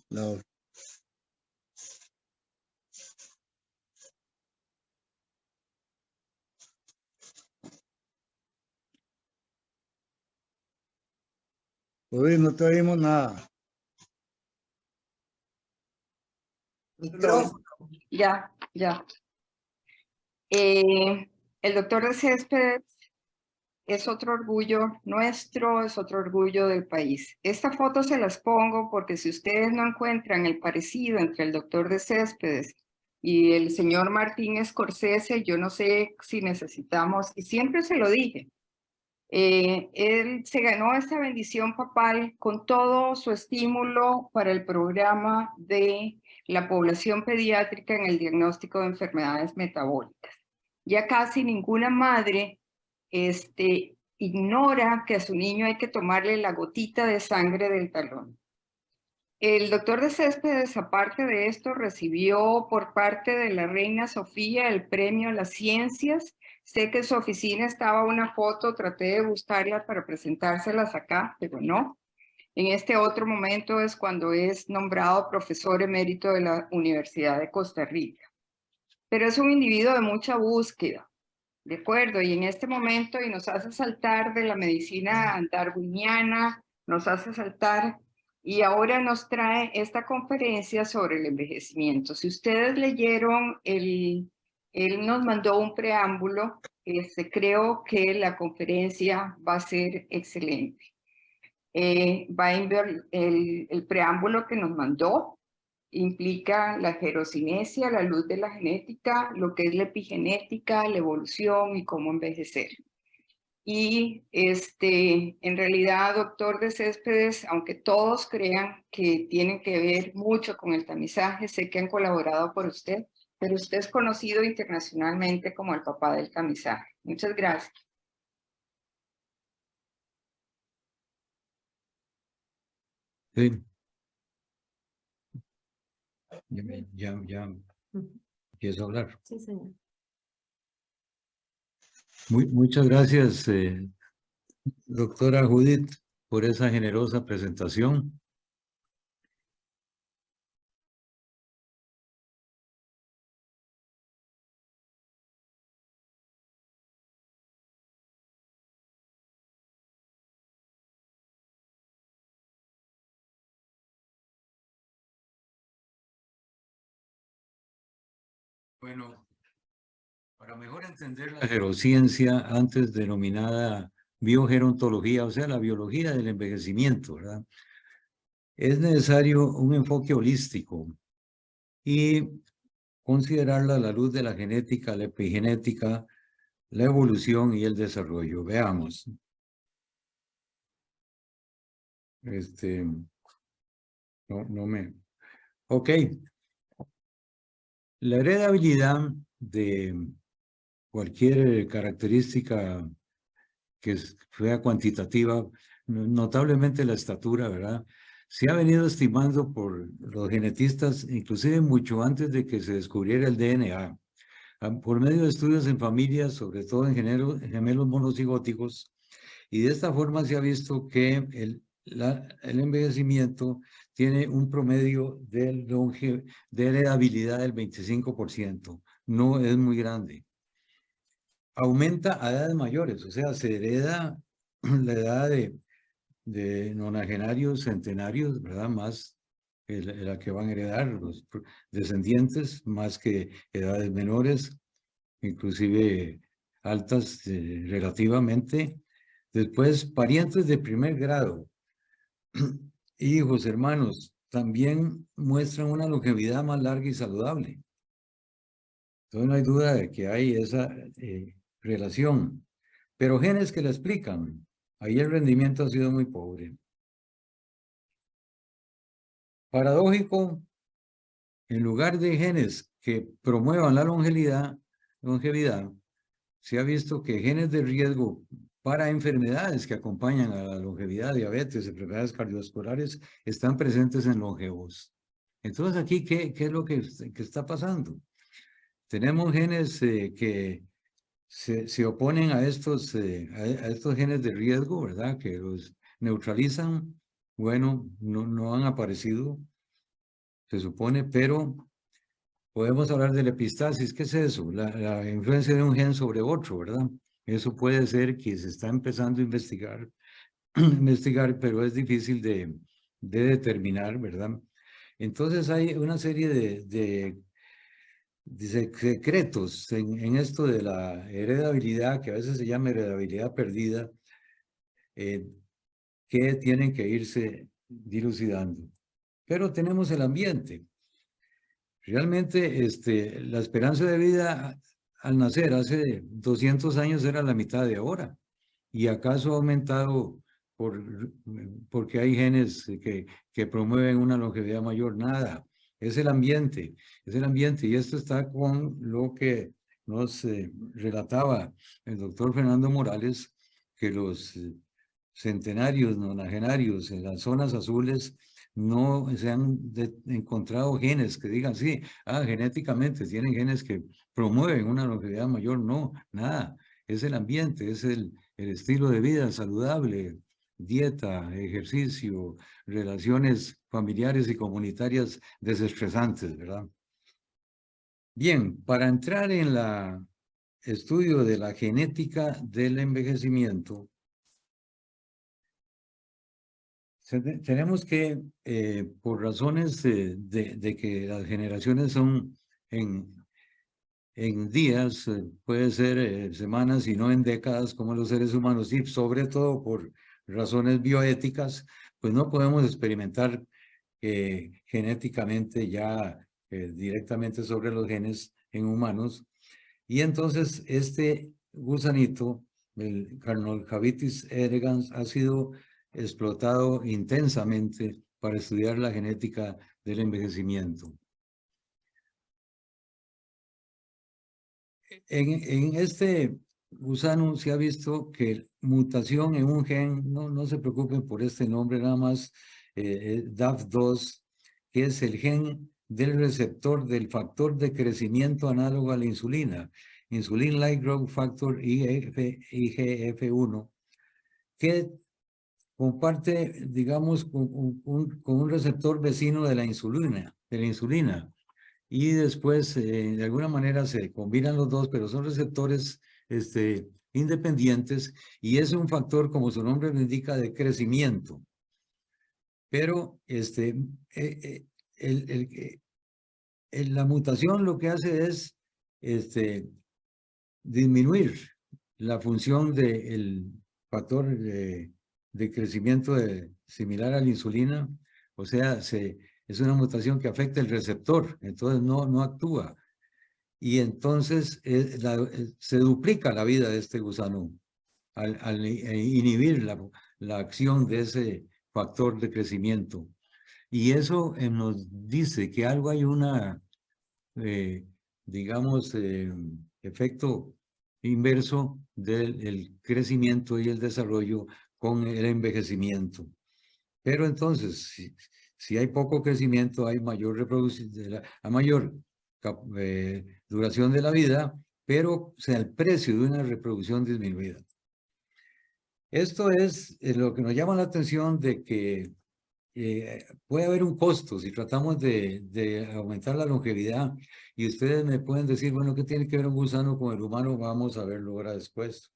No. Judith, no te oímos nada. Ya. El doctor de Céspedes es otro orgullo nuestro, es otro orgullo del país. Esta foto se las pongo porque si ustedes no encuentran el parecido entre el doctor de Céspedes y el señor Martín Scorsese, yo no sé si necesitamos, y siempre se lo dije, él se ganó esta bendición papal con todo su estímulo para el programa de la población pediátrica en el diagnóstico de enfermedades metabólicas. Ya casi ninguna madre ignora que a su niño hay que tomarle la gotita de sangre del talón. El doctor de Céspedes, aparte de esto, recibió por parte de la reina Sofía el premio a las ciencias. Sé que en su oficina estaba una foto, traté de buscarla para presentárselas acá, pero no. En este otro momento es cuando es nombrado profesor emérito de la Universidad de Costa Rica. Pero es un individuo de mucha búsqueda, ¿de acuerdo? Y en este momento, y nos hace saltar de la medicina darwiniana, nos hace saltar, y ahora nos trae esta conferencia sobre el envejecimiento. Si ustedes leyeron, él nos mandó un preámbulo, creo que la conferencia va a ser excelente. El preámbulo que nos mandó implica la gerocinesia, la luz de la genética, lo que es la epigenética, la evolución y cómo envejecer. Y en realidad, doctor de Céspedes, aunque todos crean que tienen que ver mucho con el tamizaje, sé que han colaborado por usted, pero usted es conocido internacionalmente como el papá del tamizaje. Muchas gracias. Sí. Ya empiezo a hablar. Sí, señor. Muchas gracias, doctora Judith, por esa generosa presentación. Bueno, para mejor entender la gerociencia, antes denominada biogerontología, o sea, la biología del envejecimiento, ¿verdad? Es necesario un enfoque holístico y considerarla a la luz de la genética, la epigenética, la evolución y el desarrollo. Veamos. Ok. La heredabilidad de cualquier característica que sea cuantitativa, notablemente la estatura, ¿verdad? Se ha venido estimando por los genetistas, inclusive mucho antes de que se descubriera el DNA, por medio de estudios en familias, sobre todo en gemelos monocigóticos, y de esta forma se ha visto que el envejecimiento tiene un promedio de heredabilidad del 25%, no es muy grande. Aumenta a edades mayores, o sea, se hereda la edad de nonagenarios, centenarios, ¿verdad? Más la que van a heredar los descendientes, más que edades menores, inclusive altas relativamente. Después, parientes de primer grado, hijos, hermanos, también muestran una longevidad más larga y saludable. Entonces no hay duda de que hay esa relación. Pero genes que la explican, ahí el rendimiento ha sido muy pobre. Paradójico, en lugar de genes que promuevan la longevidad, se ha visto que genes de riesgo para enfermedades que acompañan a la longevidad, diabetes, enfermedades cardiovasculares, están presentes en longevos. Entonces aquí, ¿qué es lo que está pasando? Tenemos genes que se oponen a estos genes de riesgo, ¿verdad? Que los neutralizan. Bueno, no han aparecido, se supone, pero podemos hablar de la epistasis. ¿Qué es eso? La influencia de un gen sobre otro, ¿verdad? Eso puede ser que se está empezando a investigar, pero es difícil de determinar, ¿verdad? Entonces hay una serie de secretos en esto de la heredabilidad, que a veces se llama heredabilidad perdida, que tienen que irse dilucidando. Pero tenemos el ambiente. Realmente la esperanza de vida al nacer hace 200 años era la mitad de ahora. ¿Y acaso ha aumentado porque hay genes que promueven una longevidad mayor? Nada. Es el ambiente. Y esto está con lo que nos relataba el doctor Fernando Morales, que los centenarios, nonagenarios, en las zonas azules, no se han encontrado genes que digan, sí, genéticamente tienen genes que promueven una longevidad mayor. No, nada. Es el ambiente, es el estilo de vida saludable, dieta, ejercicio, relaciones familiares y comunitarias desestresantes, ¿verdad? Bien, para entrar en el estudio de la genética del envejecimiento, tenemos que, por razones de que las generaciones son en días, puede ser semanas y no en décadas como los seres humanos, y sobre todo por razones bioéticas, pues no podemos experimentar genéticamente ya directamente sobre los genes en humanos. Y entonces este gusanito, el Carnothabditis elegans, ha sido explotado intensamente para estudiar la genética del envejecimiento. En este gusano se ha visto que mutación en un gen, no se preocupen por este nombre, nada más DAF2, que es el gen del receptor del factor de crecimiento análogo a la insulina, Insulin-like growth factor IGF-1, que comparte, digamos, con un receptor vecino de la insulina, y después de alguna manera se combinan los dos, pero son receptores independientes, y es un factor, como su nombre lo indica, de crecimiento. Pero la mutación lo que hace es disminuir la función del factor de crecimiento similar a la insulina. O sea, es una mutación que afecta el receptor, entonces no actúa. Y entonces se duplica la vida de este gusano al inhibir la acción de ese factor de crecimiento. Y eso nos dice que algo hay digamos, efecto inverso del crecimiento y el desarrollo con el envejecimiento. Pero entonces, si hay poco crecimiento, hay mayor reproducción, mayor duración de la vida, pero el precio de una reproducción disminuida. Esto es lo que nos llama la atención, de que puede haber un costo si tratamos de aumentar la longevidad, y ustedes me pueden decir, bueno, ¿qué tiene que ver un gusano con el humano? Vamos a verlo ahora después.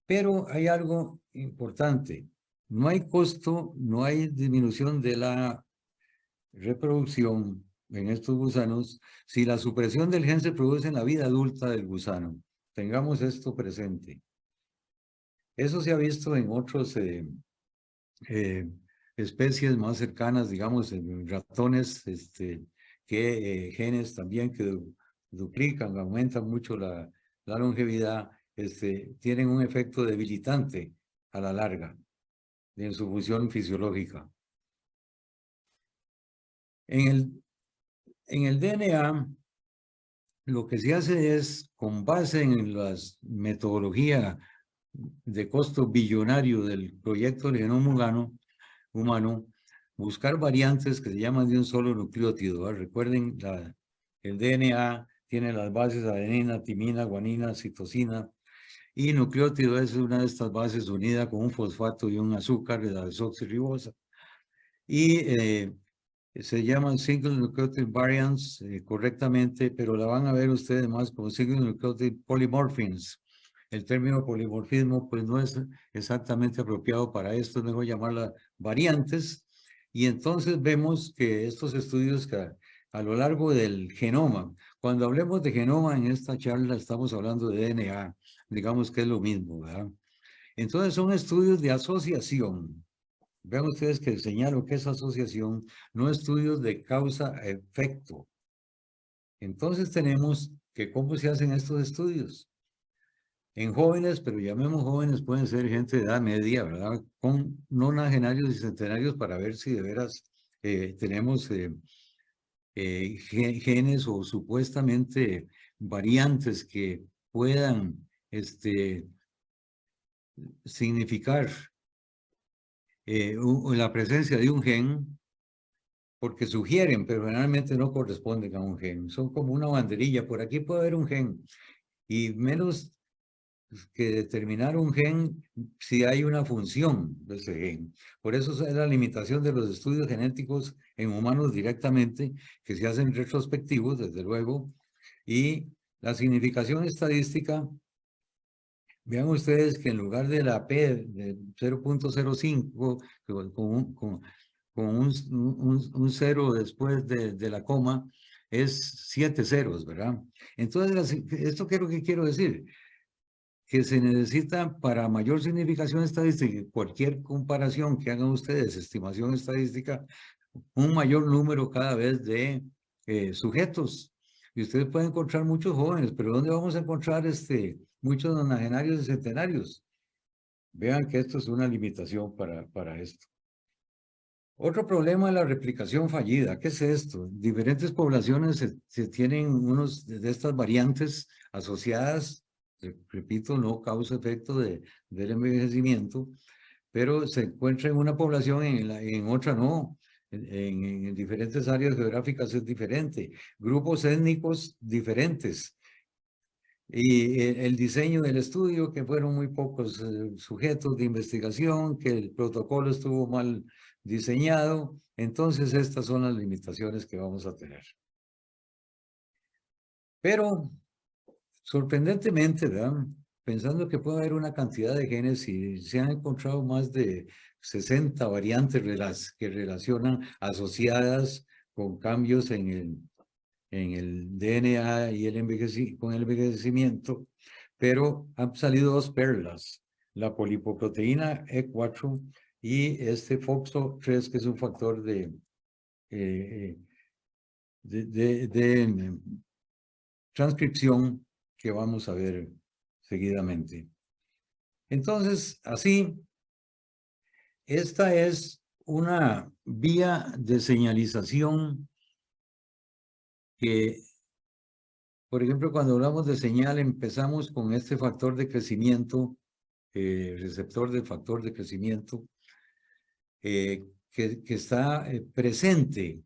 Pero hay algo importante. No hay costo, no hay disminución de la reproducción en estos gusanos si la supresión del gen se produce en la vida adulta del gusano. Tengamos esto presente. Eso se ha visto en otros especies más cercanas, digamos, en ratones, que genes también que duplican, aumentan mucho la longevidad, tienen un efecto debilitante a la larga en su función fisiológica. En el DNA, lo que se hace es, con base en la metodología de costo billonario del proyecto del genoma humano, buscar variantes que se llaman de un solo nucleótido, ¿verdad? Recuerden, el DNA tiene las bases adenina, timina, guanina, citosina, y nucleótido es una de estas bases unida con un fosfato y un azúcar, la desoxirribosa. Y se llaman single nucleotide variants correctamente, pero la van a ver ustedes más como single nucleotide polymorphins. El término polimorfismo pues no es exactamente apropiado para esto, es mejor llamarla variantes. Y entonces vemos que estos estudios que a lo largo del genoma, cuando hablemos de genoma en esta charla estamos hablando de DNA, digamos que es lo mismo, ¿verdad? Entonces son estudios de asociación. Vean ustedes que señalo que es asociación, no estudios de causa-efecto. Entonces tenemos que cómo se hacen estos estudios. En jóvenes, pero llamemos jóvenes, pueden ser gente de edad media, ¿verdad? Con nonagenarios y centenarios, para ver si de veras tenemos genes o supuestamente variantes que puedan significar la presencia de un gen, porque sugieren, pero generalmente no corresponden a un gen. Son como una banderilla, por aquí puede haber un gen, y menos que determinar un gen si hay una función de ese gen. Por eso es la limitación de los estudios genéticos en humanos directamente, que se hacen retrospectivos, desde luego, y la significación estadística. Vean ustedes que en lugar de la P de 0.05, con un cero después de la coma, es 7 ceros, ¿verdad? Entonces, ¿esto qué es lo que quiero decir? Que se necesita para mayor significación estadística, cualquier comparación que hagan ustedes, estimación estadística, un mayor número cada vez de sujetos. Y ustedes pueden encontrar muchos jóvenes, pero ¿dónde vamos a encontrar muchos nonagenarios y centenarios? Vean que esto es una limitación para esto. Otro problema es la replicación fallida. ¿Qué es esto? Diferentes poblaciones se tienen unos de estas variantes asociadas, repito, no causa efecto del envejecimiento, pero se encuentra en una población, en otra no. En diferentes áreas geográficas es diferente. Grupos étnicos diferentes. Y el diseño del estudio, que fueron muy pocos sujetos de investigación, que el protocolo estuvo mal diseñado. Entonces, estas son las limitaciones que vamos a tener. Pero, sorprendentemente, ¿verdad? Pensando que puede haber una cantidad de genes y se han encontrado más de 60 variantes que relacionan asociadas con cambios en el DNA y con el envejecimiento, pero han salido dos perlas, la polipoproteína E4 y FOXO3, que es un factor de transcripción que vamos a ver seguidamente. Entonces, así, esta es una vía de señalización que, por ejemplo, cuando hablamos de señal, empezamos con este factor de crecimiento, receptor del factor de crecimiento, que está presente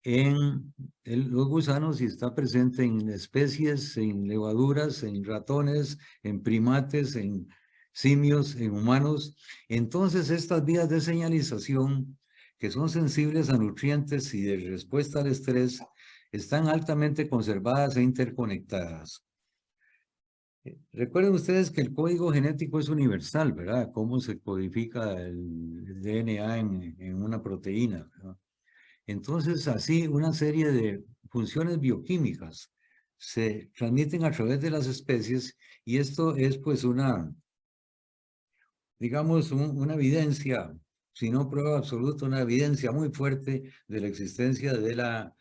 en los gusanos y está presente en especies, en levaduras, en ratones, en primates, en simios, en humanos. Entonces, estas vías de señalización, que son sensibles a nutrientes y de respuesta al estrés, están altamente conservadas e interconectadas. Recuerden ustedes que el código genético es universal, ¿verdad? Cómo se codifica el DNA en una proteína, ¿verdad? Entonces, así, una serie de funciones bioquímicas se transmiten a través de las especies, y esto es pues digamos, una evidencia, si no prueba absoluta, una evidencia muy fuerte de la existencia de la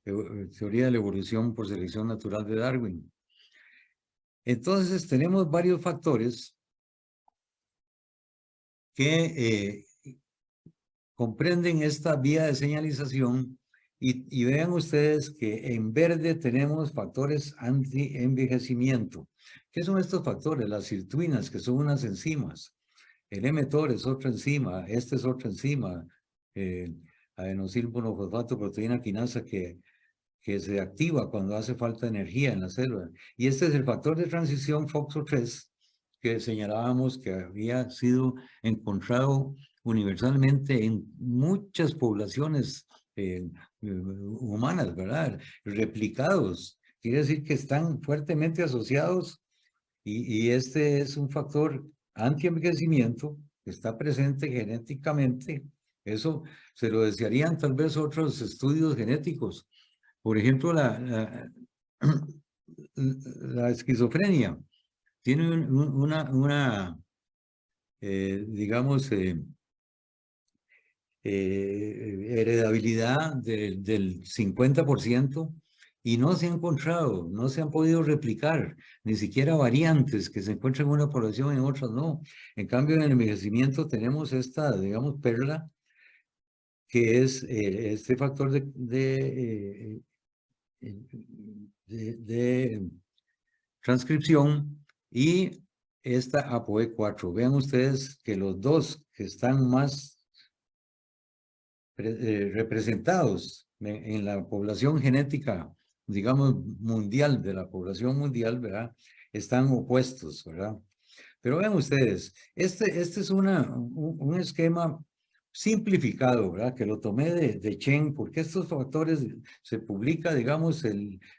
teoría de la evolución por selección natural de Darwin. Entonces, tenemos varios factores que comprenden esta vía de señalización, y vean ustedes que en verde tenemos factores anti-envejecimiento. ¿Qué son estos factores? Las sirtuinas, que son unas enzimas. El mTOR es otra enzima, este es otra enzima, adenosilmonofosfato proteína quinasa, que se activa cuando hace falta energía en la célula. Y este es el factor de transición FOXO3, que señalábamos que había sido encontrado universalmente en muchas poblaciones humanas, ¿verdad? Replicados. Quiere decir que están fuertemente asociados, y este es un factor anti-envejecimiento que está presente genéticamente. Eso se lo desearían tal vez otros estudios genéticos. Por ejemplo, la esquizofrenia tiene digamos, heredabilidad del 50%, y no se ha encontrado, no se han podido replicar, ni siquiera variantes que se encuentran en una población, en otras no. En cambio, en el envejecimiento tenemos esta, digamos, perla, que es este factor de transcripción, y esta ApoE4. Vean ustedes que los dos que están más representados en la población genética, digamos, mundial, de la población mundial, ¿verdad? Están opuestos, ¿verdad? Pero vean ustedes, este es un esquema simplificado, ¿verdad? Que lo tomé de Chen, porque estos factores se publica, digamos,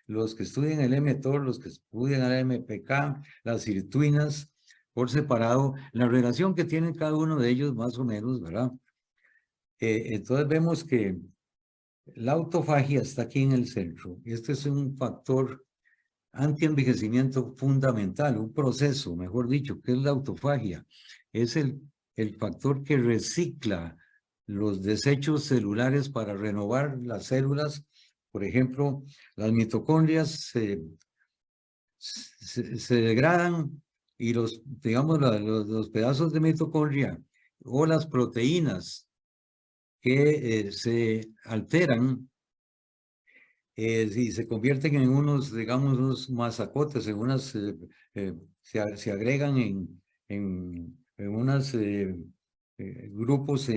los que estudian el mTOR, los que estudian el MPK, las sirtuinas, por separado, la relación que tienen cada uno de ellos, más o menos, ¿verdad? Entonces vemos que la autofagia está aquí en el centro. Este es un factor antienvejecimiento fundamental, un proceso, mejor dicho, que es la autofagia. Es el factor que recicla los desechos celulares para renovar las células. Por ejemplo, las mitocondrias se degradan y digamos, los pedazos de mitocondria o las proteínas que se alteran y se convierten en unos, digamos, unos masacotes, en unas, se agregan en unos grupos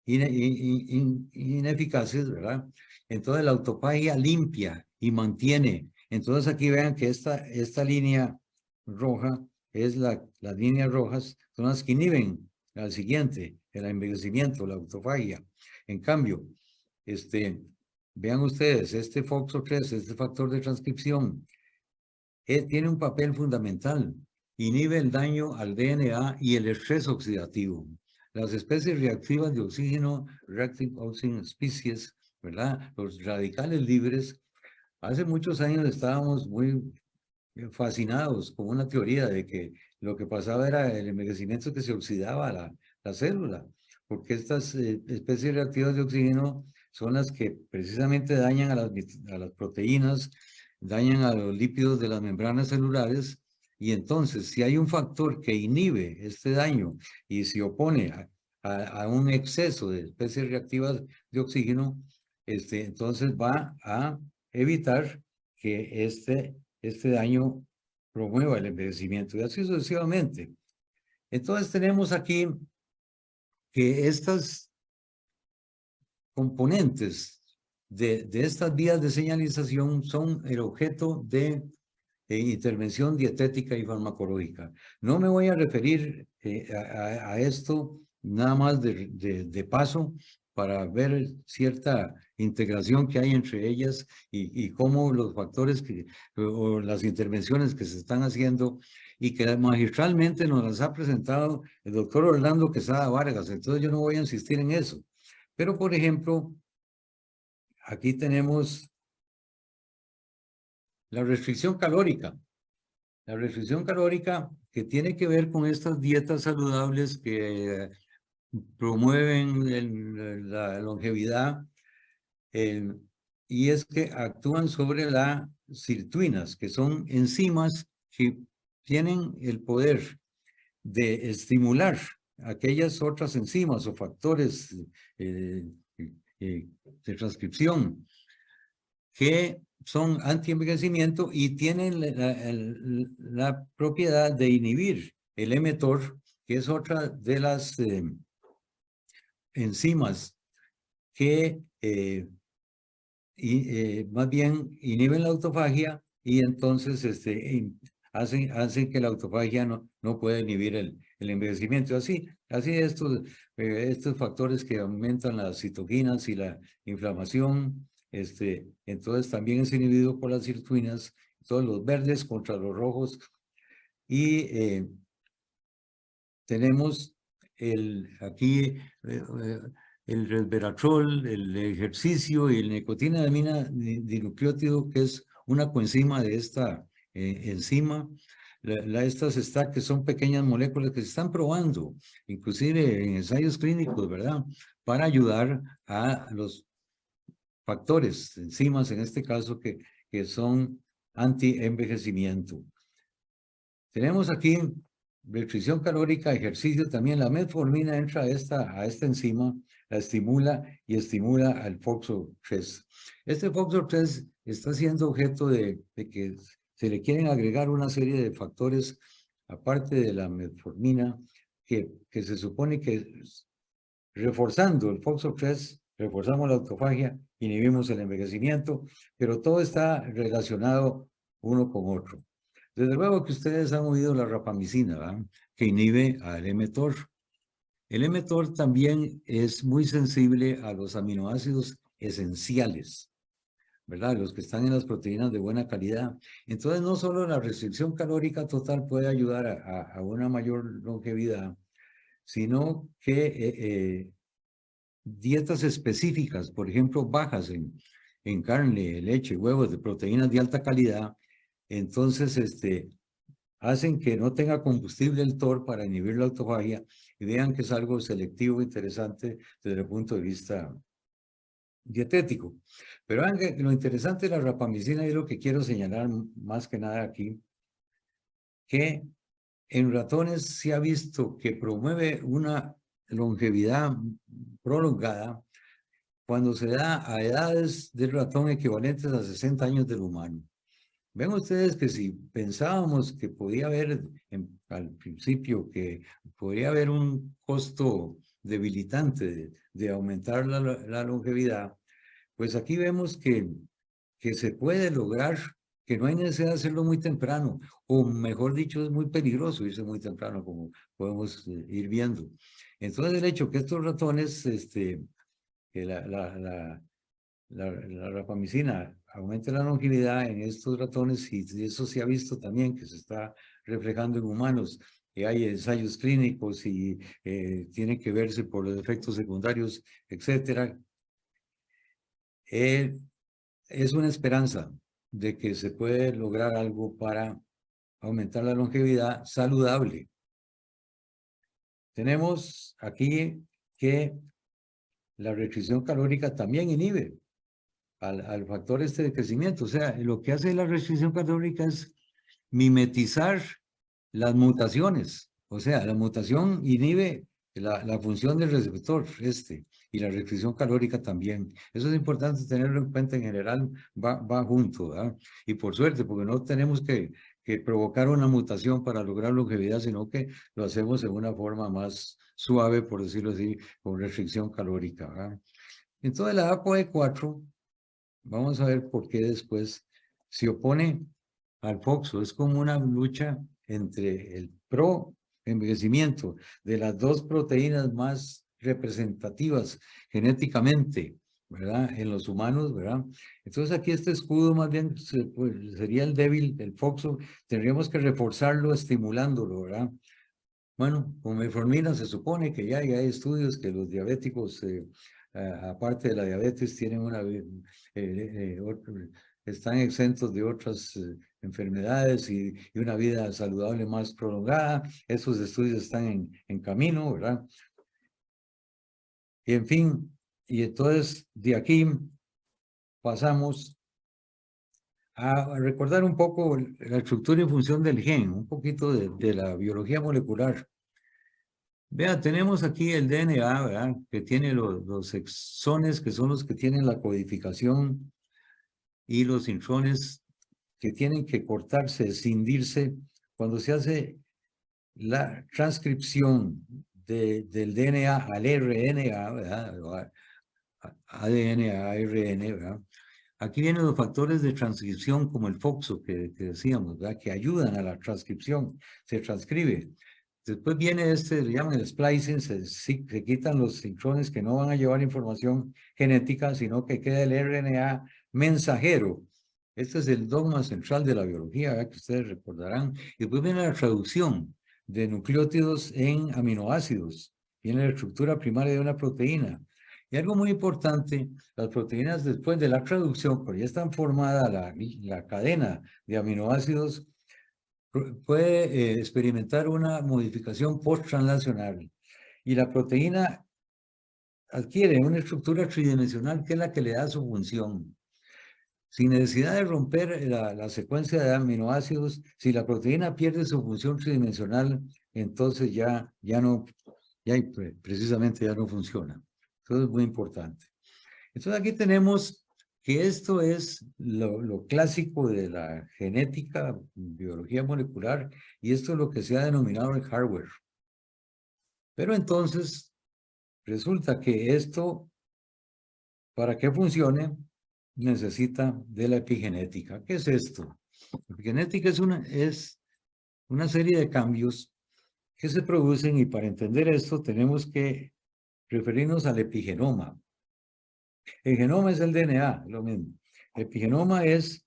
ineficaces, ¿verdad? Entonces la autofagia limpia y mantiene. Entonces aquí vean que esta línea roja es las líneas rojas, son las que inhiben al siguiente, el envejecimiento, la autofagia. En cambio, vean ustedes, este FOXO3, este factor de transcripción, tiene un papel fundamental. Inhibe el daño al DNA y el estrés oxidativo. Las especies reactivas de oxígeno, reactive oxygen species, ¿verdad? Los radicales libres. Hace muchos años estábamos muy fascinados con una teoría de que lo que pasaba era el envejecimiento, que se oxidaba la célula, porque estas especies reactivas de oxígeno son las que precisamente dañan a las proteínas, dañan a los lípidos de las membranas celulares, y entonces si hay un factor que inhibe este daño y se opone a un exceso de especies reactivas de oxígeno, entonces va a evitar que este daño promueva el envejecimiento y así sucesivamente. Entonces tenemos aquí que estas componentes de estas vías de señalización son el objeto de intervención dietética y farmacológica. No me voy a referir a esto nada más de paso, para ver cierta integración que hay entre ellas y cómo los factores o las intervenciones que se están haciendo y que magistralmente nos las ha presentado el doctor Orlando Quesada Vargas. Entonces yo no voy a insistir en eso. Pero, por ejemplo, aquí tenemos la restricción calórica. La restricción calórica que tiene que ver con estas dietas saludables que promueven la longevidad, y es que actúan sobre las sirtuinas, que son enzimas que tienen el poder de estimular aquellas otras enzimas o factores de transcripción que son antienvejecimiento y tienen la propiedad de inhibir el mTOR, que es otra de las enzimas que más bien inhiben la autofagia y entonces hacen que la autofagia no pueda inhibir el envejecimiento. Así estos factores que aumentan las citoquinas y la inflamación, entonces también es inhibido por las sirtuinas, todos los verdes contra los rojos. Y tenemos aquí el resveratrol, el ejercicio y el nicotinamina dinucleótido, que es una coenzima de esta enzima. Estas STAC, que son pequeñas moléculas que se están probando, inclusive en ensayos clínicos, ¿verdad? Para ayudar a los factores, enzimas en este caso, que son anti-envejecimiento. Tenemos aquí restricción calórica, ejercicio también. La metformina entra a esta enzima, la estimula y estimula al FOXO3. Este FOXO3 está siendo objeto de que se le quieren agregar una serie de factores, aparte de la metformina, que se supone que reforzando el FOXO3, reforzamos la autofagia, inhibimos el envejecimiento, pero todo está relacionado uno con otro. Desde luego que ustedes han oído la rapamicina, ¿verdad?, que inhibe al mTOR. El mTOR también es muy sensible a los aminoácidos esenciales, ¿verdad?, los que están en las proteínas de buena calidad. Entonces, no solo la restricción calórica total puede ayudar a una mayor longevidad, sino que dietas específicas, por ejemplo, bajas en carne, leche, huevos, de proteínas de alta calidad, entonces hacen que no tenga combustible el TOR para inhibir la autofagia, y vean que es algo selectivo, interesante desde el punto de vista dietético. Pero vean que lo interesante de la rapamicina, y lo que quiero señalar más que nada aquí, que en ratones se ha visto que promueve una longevidad prolongada cuando se da a edades del ratón equivalentes a 60 años del humano. Ven ustedes que si pensábamos que podía haber, al principio, que podría haber un costo debilitante de aumentar la longevidad, pues aquí vemos que se puede lograr, que no hay necesidad de hacerlo muy temprano, o mejor dicho, es muy peligroso irse muy temprano, como podemos ir viendo. Entonces, el hecho que estos ratones, que la rapamicina aumente la longevidad en estos ratones, y eso se ha visto también que se está reflejando en humanos, que hay ensayos clínicos y tiene que verse por los efectos secundarios, etcétera. Es una esperanza de que se puede lograr algo para aumentar la longevidad saludable. Tenemos aquí que la restricción calórica también inhibe al factor de crecimiento. O sea, lo que hace la restricción calórica es mimetizar las mutaciones. O sea, la mutación inhibe la función del receptor y la restricción calórica también. Eso es importante tenerlo en cuenta. En general va junto, ¿verdad? Y por suerte, porque no tenemos que provocar una mutación para lograr longevidad, sino que lo hacemos en una forma más suave, por decirlo así, con restricción calórica, ¿verdad? Entonces la ApoE4, vamos a ver por qué después se opone al FOXO. Es como una lucha entre el pro-envejecimiento de las dos proteínas más representativas genéticamente, ¿verdad?, en los humanos, ¿verdad? Entonces aquí este escudo más bien pues, sería el débil, el FOXO. Tendríamos que reforzarlo estimulándolo, ¿verdad? Bueno, con metformina se supone que ya hay estudios que los diabéticos, aparte de la diabetes, tienen están exentos de otras enfermedades y una vida saludable más prolongada. Esos estudios están en camino, ¿verdad? Y en fin, y entonces de aquí pasamos a recordar un poco la estructura y función del gen, un poquito de la biología molecular. Vean, tenemos aquí el DNA, ¿verdad?, que tiene los exones, que son los que tienen la codificación, y los intrones, que tienen que cortarse, escindirse, cuando se hace la transcripción del DNA al RNA, ¿verdad?, ADN a ARN, ¿verdad? Aquí vienen los factores de transcripción como el FOXO que decíamos, ¿verdad?, que ayudan a la transcripción, se transcribe. Después viene le llaman el splicing, se quitan los intrones que no van a llevar información genética, sino que queda el RNA mensajero. Este es el dogma central de la biología, ¿verdad?, que ustedes recordarán. Y después viene la traducción de nucleótidos en aminoácidos. Viene la estructura primaria de una proteína. Y algo muy importante, las proteínas después de la traducción, porque ya están formada la cadena de aminoácidos, puede experimentar una modificación post-translacional, y la proteína adquiere una estructura tridimensional que es la que le da su función. Sin necesidad de romper la secuencia de aminoácidos, si la proteína pierde su función tridimensional, entonces precisamente ya no funciona. Eso es muy importante. Entonces aquí tenemos que esto es lo clásico de la genética, biología molecular, y esto es lo que se ha denominado el hardware. Pero entonces resulta que esto, para que funcione, necesita de la epigenética. ¿Qué es esto? La epigenética es una serie de cambios que se producen, y para entender esto tenemos que referirnos al epigenoma. El genoma es el DNA, lo mismo. El epigenoma es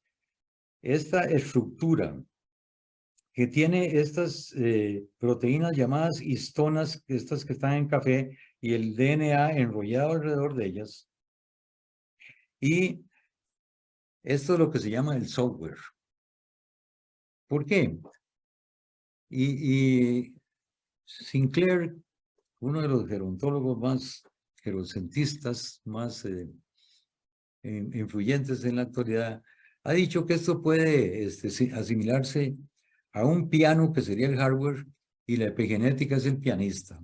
esta estructura que tiene estas proteínas llamadas histonas, estas que están en café, y el DNA enrollado alrededor de ellas. Y esto es lo que se llama el software. ¿Por qué? Y Sinclair, uno de los gerontólogos más, gerocentistas más influyentes en la actualidad, ha dicho que esto puede asimilarse a un piano, que sería el hardware, y la epigenética es el pianista.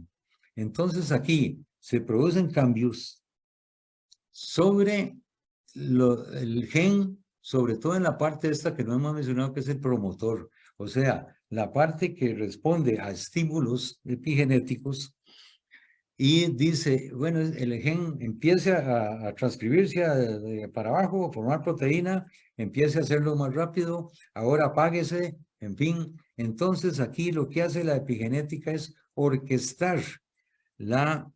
Entonces aquí se producen cambios sobre el gen, sobre todo en la parte esta que no hemos mencionado, que es el promotor, o sea, la parte que responde a estímulos epigenéticos, y dice, bueno, el gen empiece a transcribirse para abajo, a formar proteína, empiece a hacerlo más rápido, ahora apáguese, en fin. Entonces aquí lo que hace la epigenética es orquestar la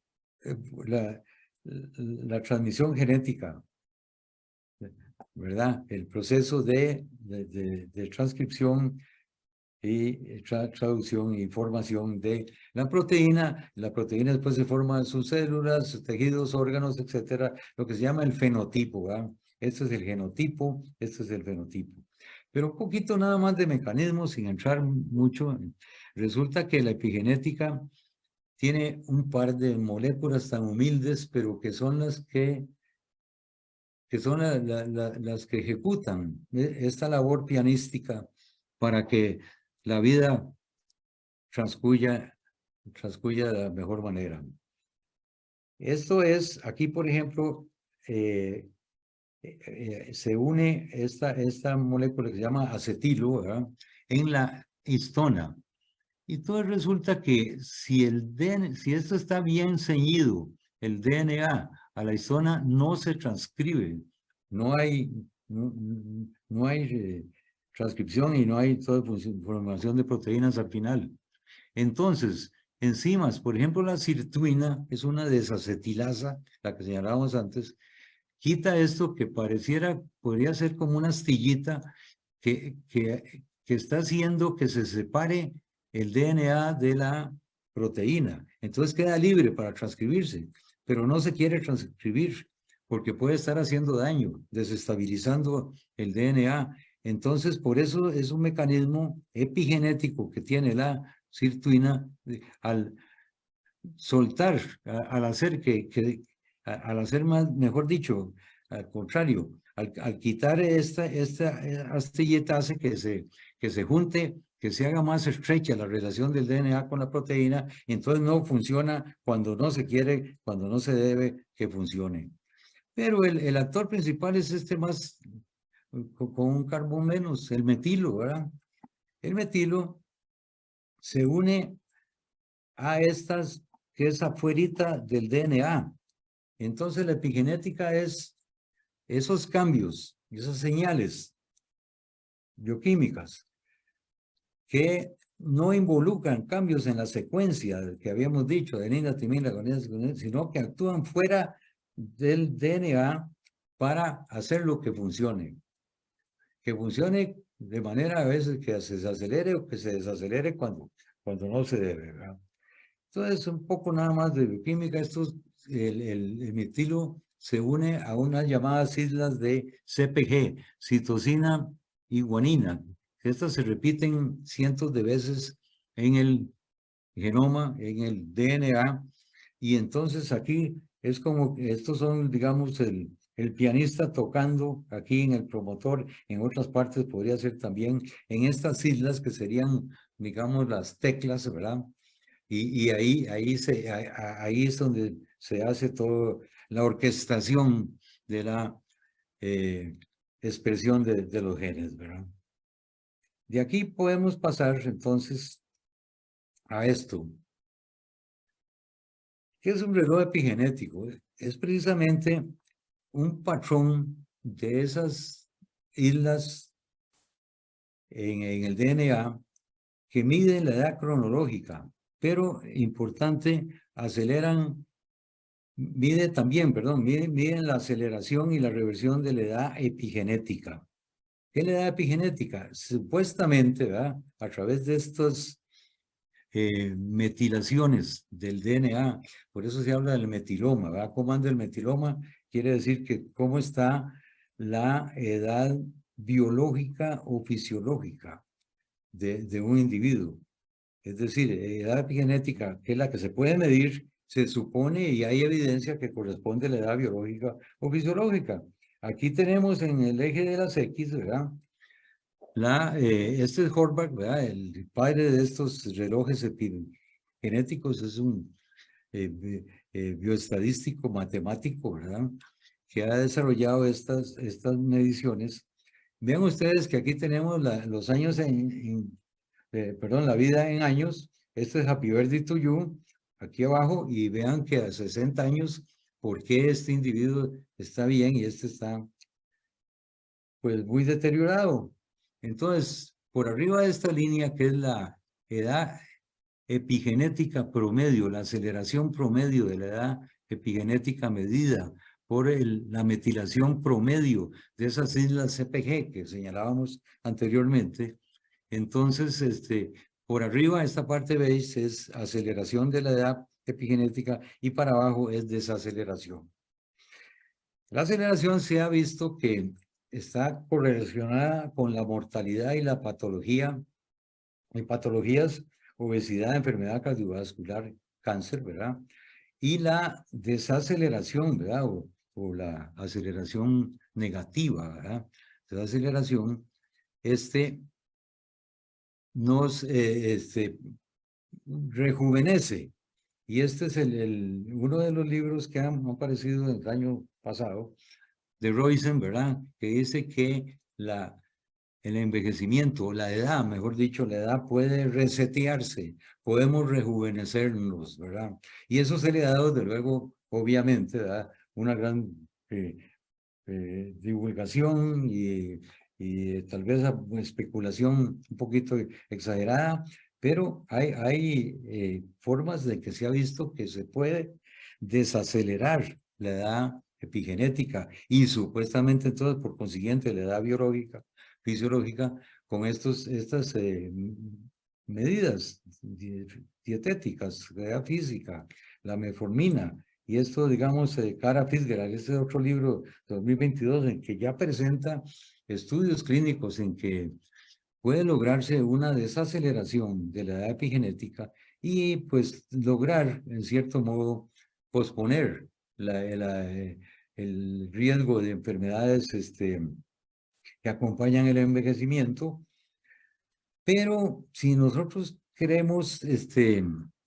transmisión genética, ¿verdad? El proceso de transcripción y traducción e información de la proteína. La proteína después se forma en sus células, sus tejidos, órganos, etcétera, lo que se llama el fenotipo, ¿verdad? Este es el genotipo, este es el fenotipo. Pero un poquito nada más de mecanismos, sin entrar mucho. Resulta que la epigenética tiene un par de moléculas tan humildes, pero que son las que son las que ejecutan esta labor pianística para que la vida transcurra de la mejor manera. Esto es, aquí por ejemplo, se une esta molécula que se llama acetilo, ¿verdad?, en la histona. Y entonces resulta que si esto está bien ceñido, el DNA a la histona, no se transcribe, no hay transcripción y no hay toda formación de proteínas al final. Entonces, enzimas, por ejemplo, la sirtuina es una desacetilasa, la que señalábamos antes, quita esto que podría ser como una astillita que está haciendo que se separe el DNA de la proteína. Entonces queda libre para transcribirse, pero no se quiere transcribir porque puede estar haciendo daño, desestabilizando el DNA. Entonces, por eso es un mecanismo epigenético que tiene la sirtuina al soltar, al hacer más, mejor dicho, al contrario, al quitar esta astilleta hace que se junte, que se haga más estrecha la relación del DNA con la proteína, y entonces no funciona cuando no se quiere, cuando no se debe que funcione. Pero el actor principal es este más, con un carbón menos, el metilo, ¿verdad? El metilo se une a estas que es afuerita del DNA. Entonces la epigenética es esos cambios, esas señales bioquímicas que no involucran cambios en la secuencia que habíamos dicho, adenina, timina, guanina, sino que actúan fuera del DNA para hacer lo que funcione. Que funcione de manera a veces que se acelere o que se desacelere cuando no se debe, ¿verdad? Entonces, un poco nada más de bioquímica. El metilo se une a unas llamadas islas de CpG, citosina y guanina. Estas se repiten cientos de veces en el genoma, en el DNA, y entonces aquí es como, estos son, digamos, el pianista tocando aquí en el promotor, en otras partes podría ser también en estas islas que serían, digamos, las teclas, ¿verdad? Y ahí es donde se hace toda la orquestación de la expresión de los genes, ¿verdad? De aquí podemos pasar entonces a esto. ¿Qué es un reloj epigenético? Es precisamente un patrón de esas islas en el DNA que miden la edad cronológica, pero importante, miden la aceleración y la reversión de la edad epigenética. ¿Qué es la edad epigenética? Supuestamente, ¿verdad? A través de estas metilaciones del DNA, por eso se habla del metiloma, ¿verdad? ¿Cómo anda el metiloma? Quiere decir que cómo está la edad biológica o fisiológica de un individuo. Es decir, edad epigenética, que es la que se puede medir, se supone y hay evidencia que corresponde a la edad biológica o fisiológica. Aquí tenemos en el eje de las X, ¿verdad? Este es Horvath, ¿verdad? El padre de estos relojes epigenéticos, es un bioestadístico matemático, ¿verdad? Que ha desarrollado estas mediciones. Vean ustedes que aquí tenemos los años la vida en años. Este es Happy Birthday to You, aquí abajo, y vean que a 60 años, ¿por qué este individuo está bien y este está, pues, muy deteriorado? Entonces, por arriba de esta línea, que es la edad epigenética promedio, la aceleración promedio de la edad epigenética medida por la metilación promedio de esas islas CPG que señalábamos anteriormente. Entonces, por arriba, esta parte veis es aceleración de la edad epigenética y para abajo es desaceleración. La aceleración se ha visto que está correlacionada con la mortalidad y la patología, en patologías, obesidad, enfermedad cardiovascular, cáncer, ¿verdad? Y la desaceleración, ¿verdad? O la aceleración negativa, ¿verdad? Desaceleración, nos rejuvenece. Y este es uno de los libros que han aparecido el año pasado, de Roizen, ¿verdad? Que dice que el envejecimiento, la edad, mejor dicho, la edad puede resetearse, podemos rejuvenecernos, ¿verdad? Y eso se le ha dado, desde luego, obviamente, ¿verdad? Una gran divulgación y tal vez especulación un poquito exagerada, pero hay formas de que se ha visto que se puede desacelerar la edad epigenética y supuestamente entonces por consiguiente la edad biológica, fisiológica, con estas medidas dietéticas, la edad física, la metformina. Y esto, digamos, Cara Fitzgerald, este es otro libro de 2022 en que ya presenta estudios clínicos en que puede lograrse una desaceleración de la edad epigenética y pues lograr, en cierto modo, posponer el riesgo de enfermedades que acompañan el envejecimiento. Pero si nosotros queremos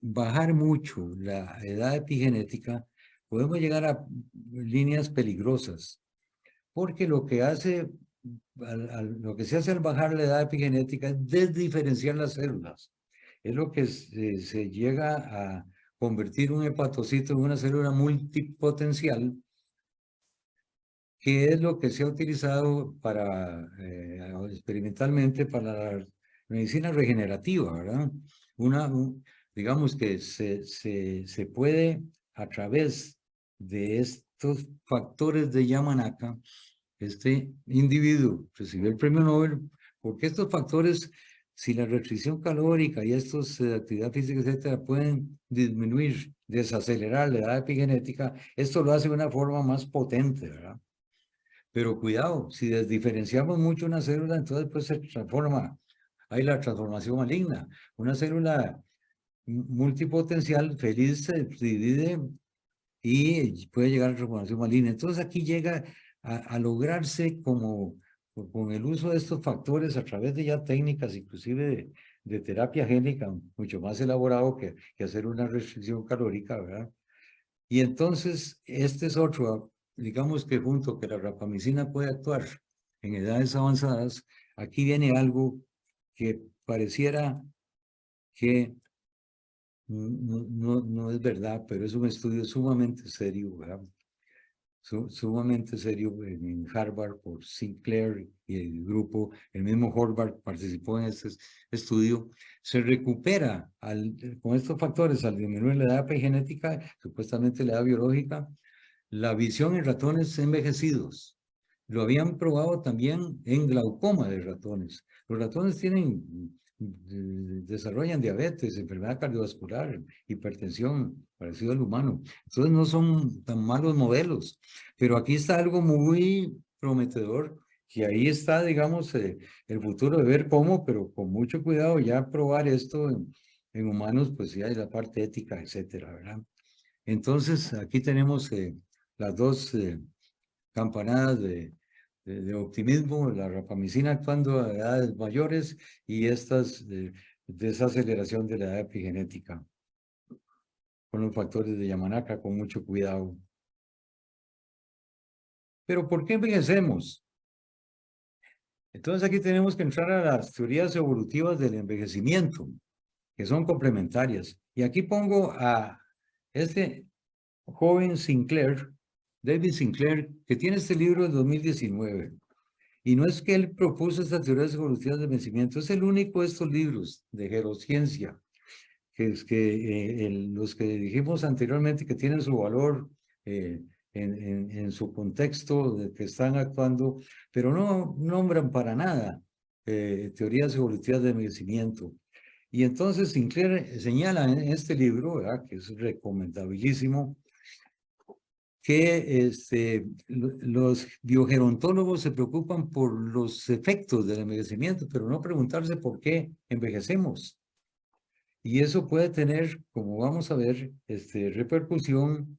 bajar mucho la edad epigenética, podemos llegar a líneas peligrosas, porque lo que se hace al bajar la edad epigenética es desdiferenciar las células. Es lo que se llega a convertir un hepatocito en una célula multipotencial, que es lo que se ha utilizado experimentalmente para la medicina regenerativa, ¿verdad? Digamos que se puede, a través de estos factores de Yamanaka, este individuo recibió el premio Nobel, porque estos factores, si la restricción calórica y estos actividad física, etcétera, pueden disminuir, desacelerar la edad epigenética, esto lo hace de una forma más potente, ¿verdad? Pero cuidado, si desdiferenciamos mucho una célula, entonces pues se transforma. Hay la transformación maligna. Una célula multipotencial feliz se divide y puede llegar a la transformación maligna. Entonces aquí llega a lograrse con el uso de estos factores a través de ya técnicas, inclusive de terapia génica, mucho más elaborado que hacer una restricción calórica, ¿verdad? Y entonces este es otro, digamos que junto que la rapamicina puede actuar en edades avanzadas, aquí viene algo que pareciera que no es verdad, pero es un estudio sumamente serio, ¿verdad? Sumamente serio en Harvard por Sinclair y el grupo, el mismo Harvard participó en este estudio. Se recupera con estos factores al disminuir la edad epigenética, supuestamente la edad biológica, la visión en ratones envejecidos. Lo habían probado también en glaucoma de ratones. Los ratones desarrollan diabetes, enfermedad cardiovascular, hipertensión, parecido al humano. Entonces no son tan malos modelos. Pero aquí está algo muy prometedor, que ahí está, digamos, el futuro de ver cómo, pero con mucho cuidado ya probar esto en humanos, pues ya hay la parte ética, etcétera, ¿verdad? Entonces, aquí tenemos las dos campanadas de optimismo, la rapamicina actuando a edades mayores y estas desaceleración de la edad epigenética con los factores de Yamanaka con mucho cuidado. Pero ¿por qué envejecemos? Entonces aquí tenemos que entrar a las teorías evolutivas del envejecimiento, que son complementarias. Y aquí pongo a este joven Sinclair, David Sinclair, que tiene este libro de 2019. Y no es que él propuso estas teorías evolutivas del envejecimiento, es el único de estos libros de gerociencia, que es que los que dijimos anteriormente que tienen su valor en su contexto de que están actuando, pero no nombran para nada teorías evolutivas del envejecimiento. Y entonces Sinclair señala en este libro, ¿verdad?, que es recomendabilísimo, que los biogerontólogos se preocupan por los efectos del envejecimiento, pero no preguntarse por qué envejecemos. Y eso puede tener, como vamos a ver, repercusión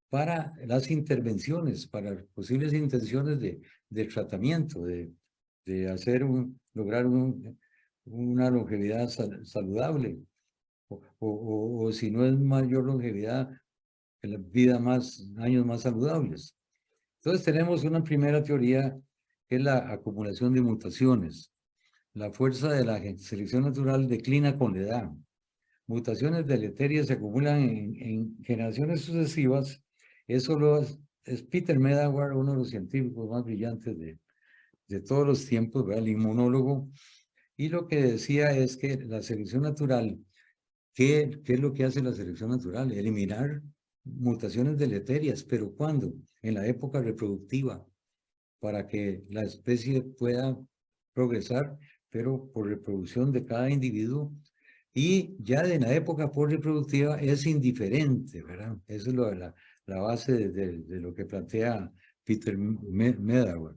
para las intervenciones, para posibles intenciones de tratamiento, de lograr una longevidad saludable, o si no es mayor longevidad, la vida años más saludables. Entonces tenemos una primera teoría que es la acumulación de mutaciones. La fuerza de la selección natural declina con la edad. Mutaciones deleterias se acumulan en generaciones sucesivas. Eso es Peter Medawar, uno de los científicos más brillantes de todos los tiempos, ¿verdad?, el inmunólogo. Y lo que decía es que la selección natural, ¿qué es lo que hace la selección natural? Eliminar mutaciones deleterias, pero ¿cuándo? En la época reproductiva, para que la especie pueda progresar, pero por reproducción de cada individuo. Y ya de la época reproductiva es indiferente, ¿verdad? Eso es la base de lo que plantea Peter Medawar.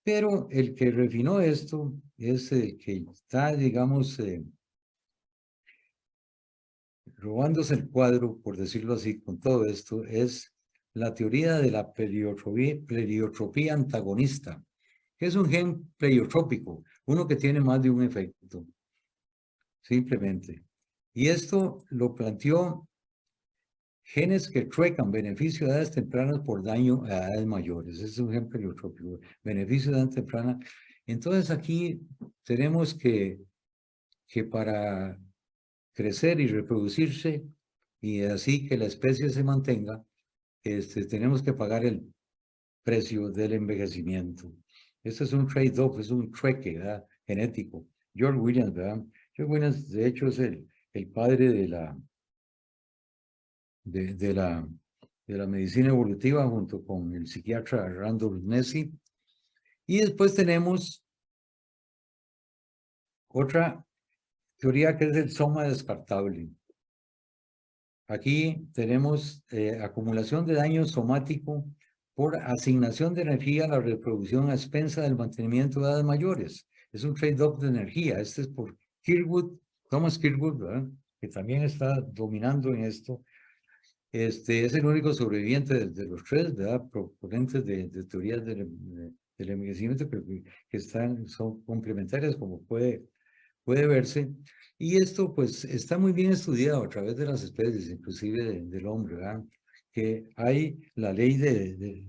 Pero el que refinó esto es que está, digamos, robándose el cuadro, por decirlo así, con todo esto, es la teoría de la pleiotropía antagonista, que es un gen pleiotrópico, uno que tiene más de un efecto, simplemente. Y esto lo planteó genes que truecan beneficio de edades tempranas por daño a edades mayores. Ese es un gen pleiotrópico, beneficio de edad temprana. Entonces aquí tenemos que para crecer y reproducirse y así que la especie se mantenga, tenemos que pagar el precio del envejecimiento. Este es un trade-off, es un trueque, ¿verdad?, genético. George Williams, ¿verdad? George Williams, de hecho, es el padre de la medicina evolutiva junto con el psiquiatra Randolph Nesse. Y después tenemos otra teoría que es el soma descartable. Aquí tenemos acumulación de daño somático por asignación de energía a la reproducción a expensa del mantenimiento de edades mayores. Es un trade-off de energía. Este es por Kirkwood, Thomas Kirkwood, ¿verdad?, que también está dominando en esto. Es el único sobreviviente de los tres, ¿verdad?, proponentes de teorías del envejecimiento que son complementarias, como puede verse. Y esto pues está muy bien estudiado a través de las especies, inclusive del hombre, ¿verdad?, que hay la ley de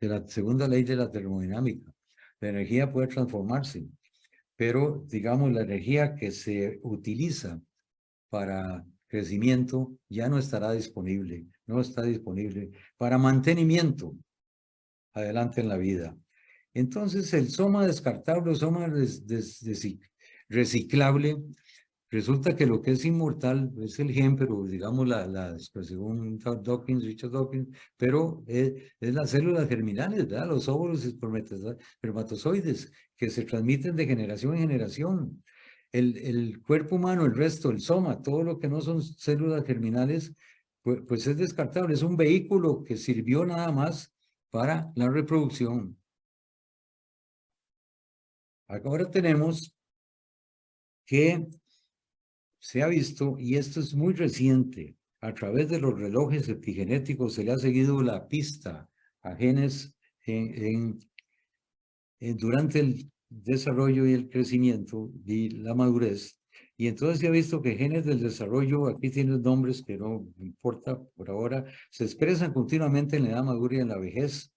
la segunda ley de la termodinámica. La energía puede transformarse, pero digamos la energía que se utiliza para crecimiento, ya no estará disponible, no está disponible para mantenimiento adelante en la vida. Entonces, el soma descartable, soma reciclable, resulta que lo que es inmortal es el gen, pero digamos, pues, según Dawkins, Richard Dawkins, pero es las células germinales, ¿verdad? Los óvulos espermatozoides que se transmiten de generación en generación. El cuerpo humano, el resto, el soma, todo lo que no son células germinales, pues es descartable, es un vehículo que sirvió nada más para la reproducción. Ahora tenemos que se ha visto, y esto es muy reciente, a través de los relojes epigenéticos se le ha seguido la pista a genes durante el desarrollo y el crecimiento y la madurez. Y entonces se ha visto que genes del desarrollo, aquí tienen nombres que no importa por ahora, se expresan continuamente en la edad madura y en la vejez,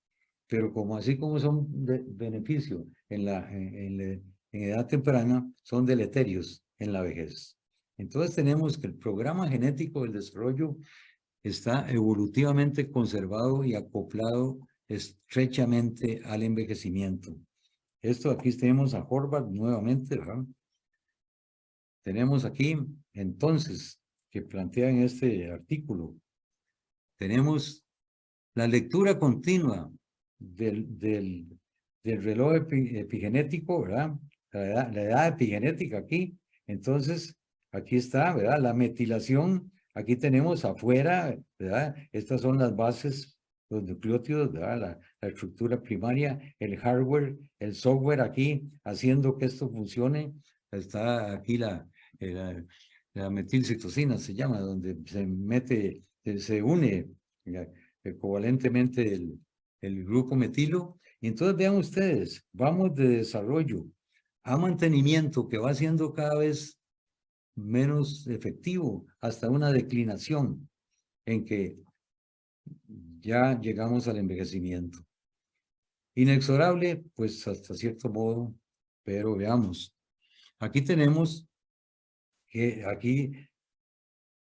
pero así como son de beneficio en edad temprana, son deleterios en la vejez. Entonces tenemos que el programa genético del desarrollo está evolutivamente conservado y acoplado estrechamente al envejecimiento. Esto aquí tenemos a Horvath nuevamente, ¿verdad? Tenemos aquí, entonces, que plantea en este artículo, tenemos la lectura continua del reloj epigenético, ¿verdad? La edad epigenética aquí. Entonces, aquí está, ¿verdad? La metilación, aquí tenemos afuera, ¿verdad? Estas son las bases, los nucleótidos, ¿verdad? La estructura primaria, el hardware, el software aquí, haciendo que esto funcione. Está aquí la metilcitosina, se llama, donde se mete, se une covalentemente el grupo metilo. Y entonces vean ustedes, vamos de desarrollo a mantenimiento que va siendo cada vez menos efectivo hasta una declinación en que ya llegamos al envejecimiento. Inexorable, pues hasta cierto modo, pero veamos. Aquí tenemos que aquí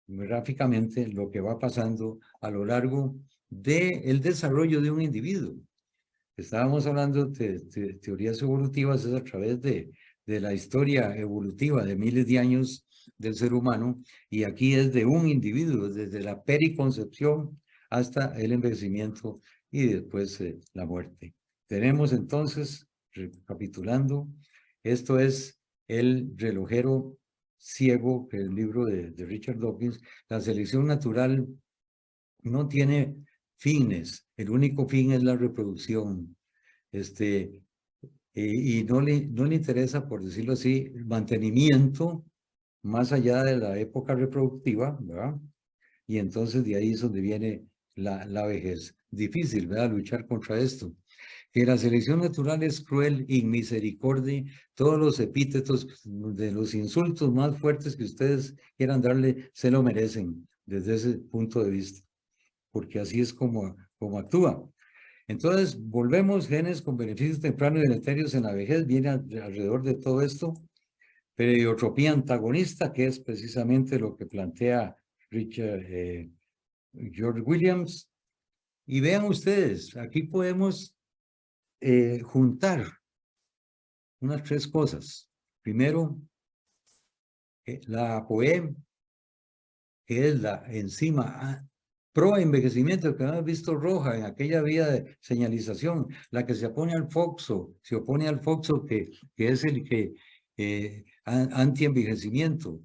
gráficamente lo que va pasando a lo largo del desarrollo de un individuo. Estábamos hablando de teorías evolutivas, es a través de la historia evolutiva de miles de años del ser humano, y aquí es de un individuo, desde la periconcepción hasta el envejecimiento y después la muerte. Tenemos entonces, recapitulando, esto es el relojero ciego, que es el libro de Richard Dawkins. La selección natural no tiene fines, el único fin es la reproducción. Y no le interesa, por decirlo así, el mantenimiento más allá de la época reproductiva, ¿verdad? Y entonces de ahí es donde viene la vejez. Difícil, ¿verdad? Luchar contra esto. Que la selección natural es cruel, inmisericordia, todos los epítetos de los insultos más fuertes que ustedes quieran darle, se lo merecen desde ese punto de vista, porque así es como actúa. Entonces, volvemos, genes con beneficios tempranos y deleterios en la vejez, viene alrededor de todo esto. Periodiotropía antagonista, que es precisamente lo que plantea George Williams. Y vean ustedes, aquí podemos juntar unas tres cosas. Primero, la ApoE, que es la enzima pro-envejecimiento que hemos visto roja en aquella vía de señalización, la que se opone al FOXO, que es el que anti-envejecimiento.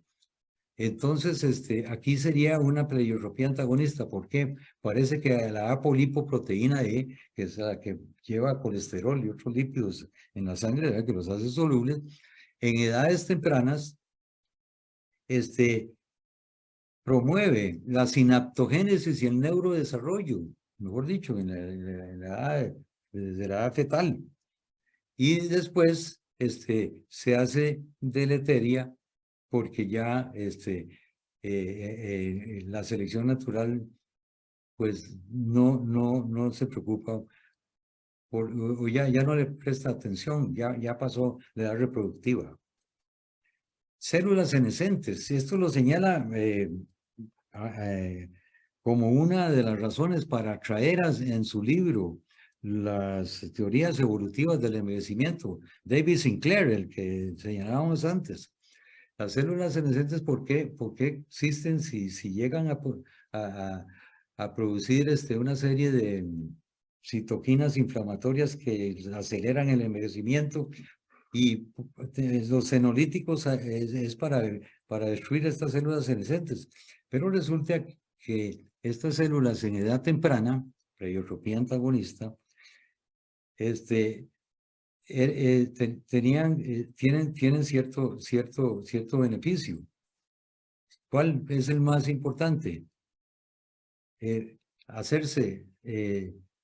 Entonces, aquí sería una pleiotropía antagonista. ¿Por qué? Parece que la apolipoproteína E, que es la que lleva colesterol y otros lípidos en la sangre, ¿verdad?, que los hace solubles, en edades tempranas, promueve la sinaptogénesis y el neurodesarrollo, mejor dicho, desde la edad fetal. Y después se hace deleteria porque ya la selección natural pues no se preocupa o ya no le presta atención, ya pasó la edad reproductiva. Células senescentes, esto lo señala como una de las razones para traer en su libro las teorías evolutivas del envejecimiento. David Sinclair, el que señalábamos antes. Las células senescentes, ¿por qué existen si llegan a producir una serie de citoquinas inflamatorias que aceleran el envejecimiento? Y los senolíticos es para destruir estas células senescentes. Pero resulta que estas células en edad temprana, pleiotropía antagonista, tienen cierto beneficio. ¿Cuál es el más importante? Hacerse,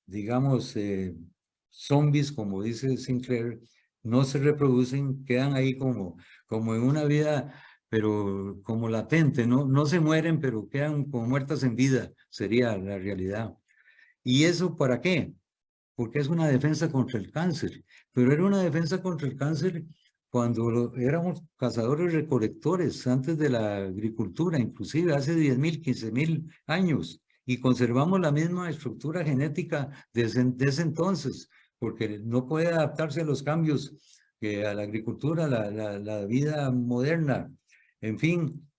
digamos, zombies, como dice Sinclair, no se reproducen, quedan ahí como en una vida, pero como latente, no se mueren, pero quedan como muertas en vida, sería la realidad. ¿Y eso para qué? Porque es una defensa contra el cáncer, pero era una defensa contra el cáncer cuando éramos cazadores recolectores, antes de la agricultura, inclusive hace 10.000, 15.000 años, y conservamos la misma estructura genética desde ese porque no puede adaptarse a los cambios que a la agricultura, la vida moderna, en fin,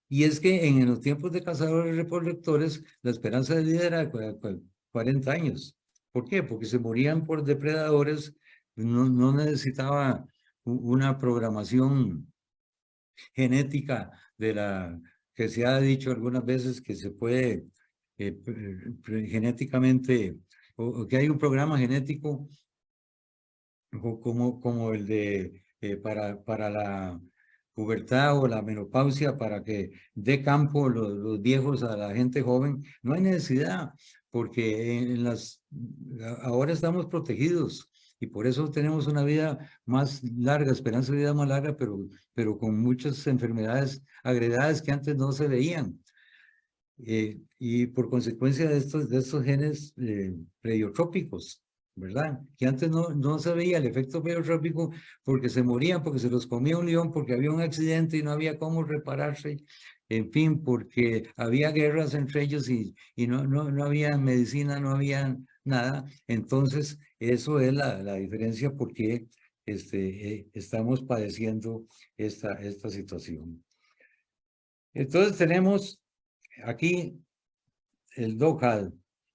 y es que en los tiempos de cazadores recolectores, la esperanza de vida era 40 años. ¿Por qué? Porque se morían por depredadores, no necesitaba una programación genética que se ha dicho algunas veces que se puede genéticamente, o que hay un programa genético como el de para la pubertad o la menopausia, para que dé campo los viejos a la gente joven. No hay necesidad, porque ahora estamos protegidos y por eso tenemos una vida más larga, esperanza de vida más larga, pero con muchas enfermedades agregadas que antes no se veían. Y por consecuencia de estos genes pleiotrópicos, ¿verdad? Que antes no se veía el efecto pleiotrópico porque se morían, porque se los comía un león, porque había un accidente y no había cómo repararse, en fin, porque había guerras entre ellos y no había medicina, no había nada. Entonces, eso es la diferencia porque estamos padeciendo esta situación. Entonces tenemos aquí el DOCAD,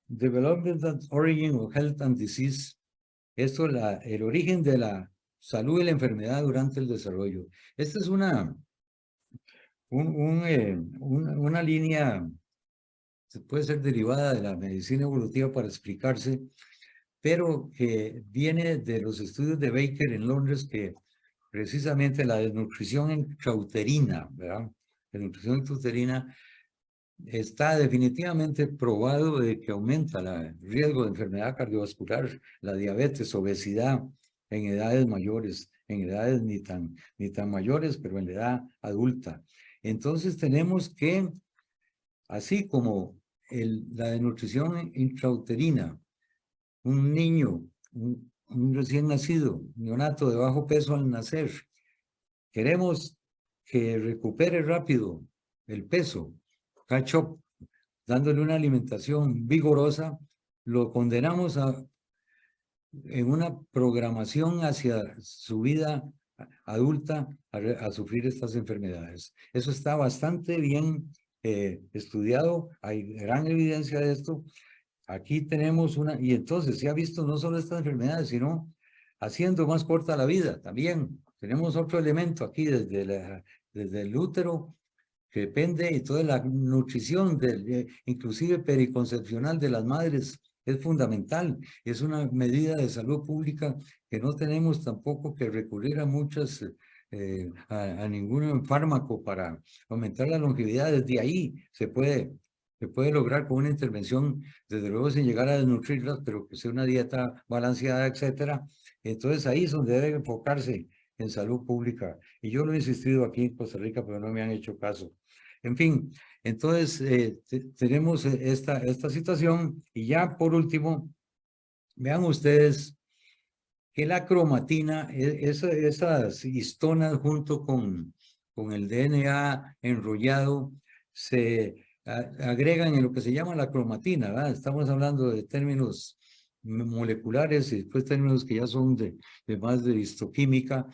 Development and Origin of Health and Disease. Esto es el origen de la salud y la enfermedad durante el desarrollo. Esta es una línea, puede ser derivada de la medicina evolutiva para explicarse, pero que viene de los estudios de Baker en Londres, que precisamente la desnutrición intrauterina, ¿verdad? La nutrición intrauterina está definitivamente probado de que aumenta el riesgo de enfermedad cardiovascular, la diabetes, obesidad en edades mayores, en edades ni tan mayores, pero en la edad adulta. Entonces tenemos que, así como la desnutrición intrauterina, un niño, un recién nacido, neonato de bajo peso al nacer, queremos que recupere rápido el peso, catch up, dándole una alimentación vigorosa, lo condenamos en una programación hacia su vida adulta a sufrir estas enfermedades. Eso está bastante bien estudiado, hay gran evidencia de esto. Aquí tenemos y entonces se ha visto no solo estas enfermedades, sino haciendo más corta la vida también. Tenemos otro elemento aquí desde el útero, que depende y toda la nutrición, inclusive periconcepcional de las madres, es fundamental. Es una medida de salud pública que no tenemos tampoco que recurrir a a ningún fármaco para aumentar la longevidad. Desde ahí se puede lograr con una intervención, desde luego sin llegar a desnutrirlas, pero que sea una dieta balanceada, etcétera. Entonces ahí es donde debe enfocarse en salud pública. Y yo lo he insistido aquí en Costa Rica, pero no me han hecho caso. En fin, entonces tenemos esta situación. Y ya por último, vean ustedes que la cromatina, esas histonas junto con el DNA enrollado, se agregan en lo que se llama la cromatina, ¿verdad? Estamos hablando de términos moleculares y después términos que ya son de más de histoquímica,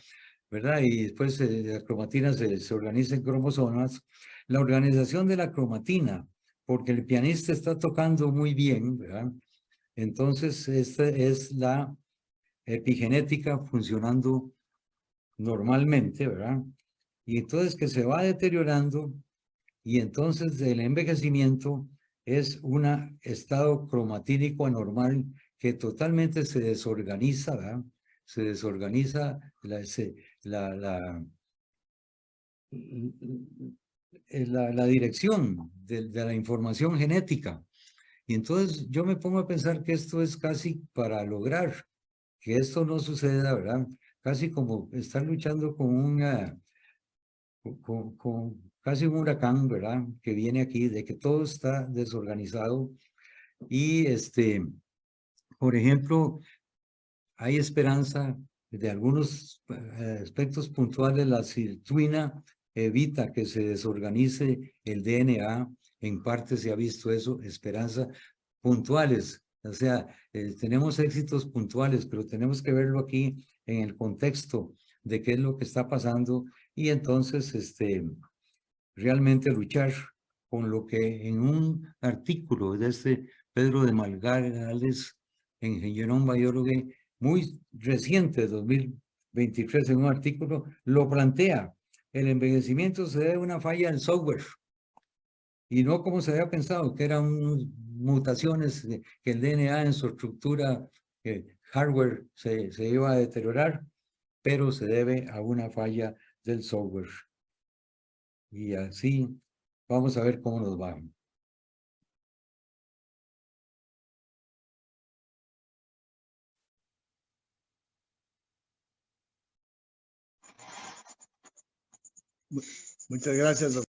¿verdad? Y después la cromatina se organiza en cromosomas. La organización de la cromatina, porque el pianista está tocando muy bien, ¿verdad? Entonces, esta es la epigenética funcionando normalmente, ¿verdad? Y entonces que se va deteriorando y entonces el envejecimiento es un estado cromatínico anormal que totalmente se desorganiza, ¿verdad? Se desorganiza la dirección de la información genética. Y entonces yo me pongo a pensar que esto es casi para lograr que esto no suceda, ¿verdad? Casi como estar luchando con casi un huracán, ¿verdad? Que viene aquí, de que todo está desorganizado. Y por ejemplo, hay esperanza de algunos aspectos puntuales. La sirtuina evita que se desorganice el DNA. En parte se ha visto eso, esperanza puntuales. O sea, tenemos éxitos puntuales, pero tenemos que verlo aquí en el contexto de qué es lo que está pasando y entonces realmente luchar con lo que en un artículo de Pedro de Malgales en Genome Biology muy reciente, 2023, en un artículo, lo plantea. El envejecimiento se debe a una falla del software y no como se había pensado, que eran mutaciones, que el DNA en su estructura hardware se iba a deteriorar, pero se debe a una falla del software. Y así vamos a ver cómo nos va. Muchas gracias, doctor.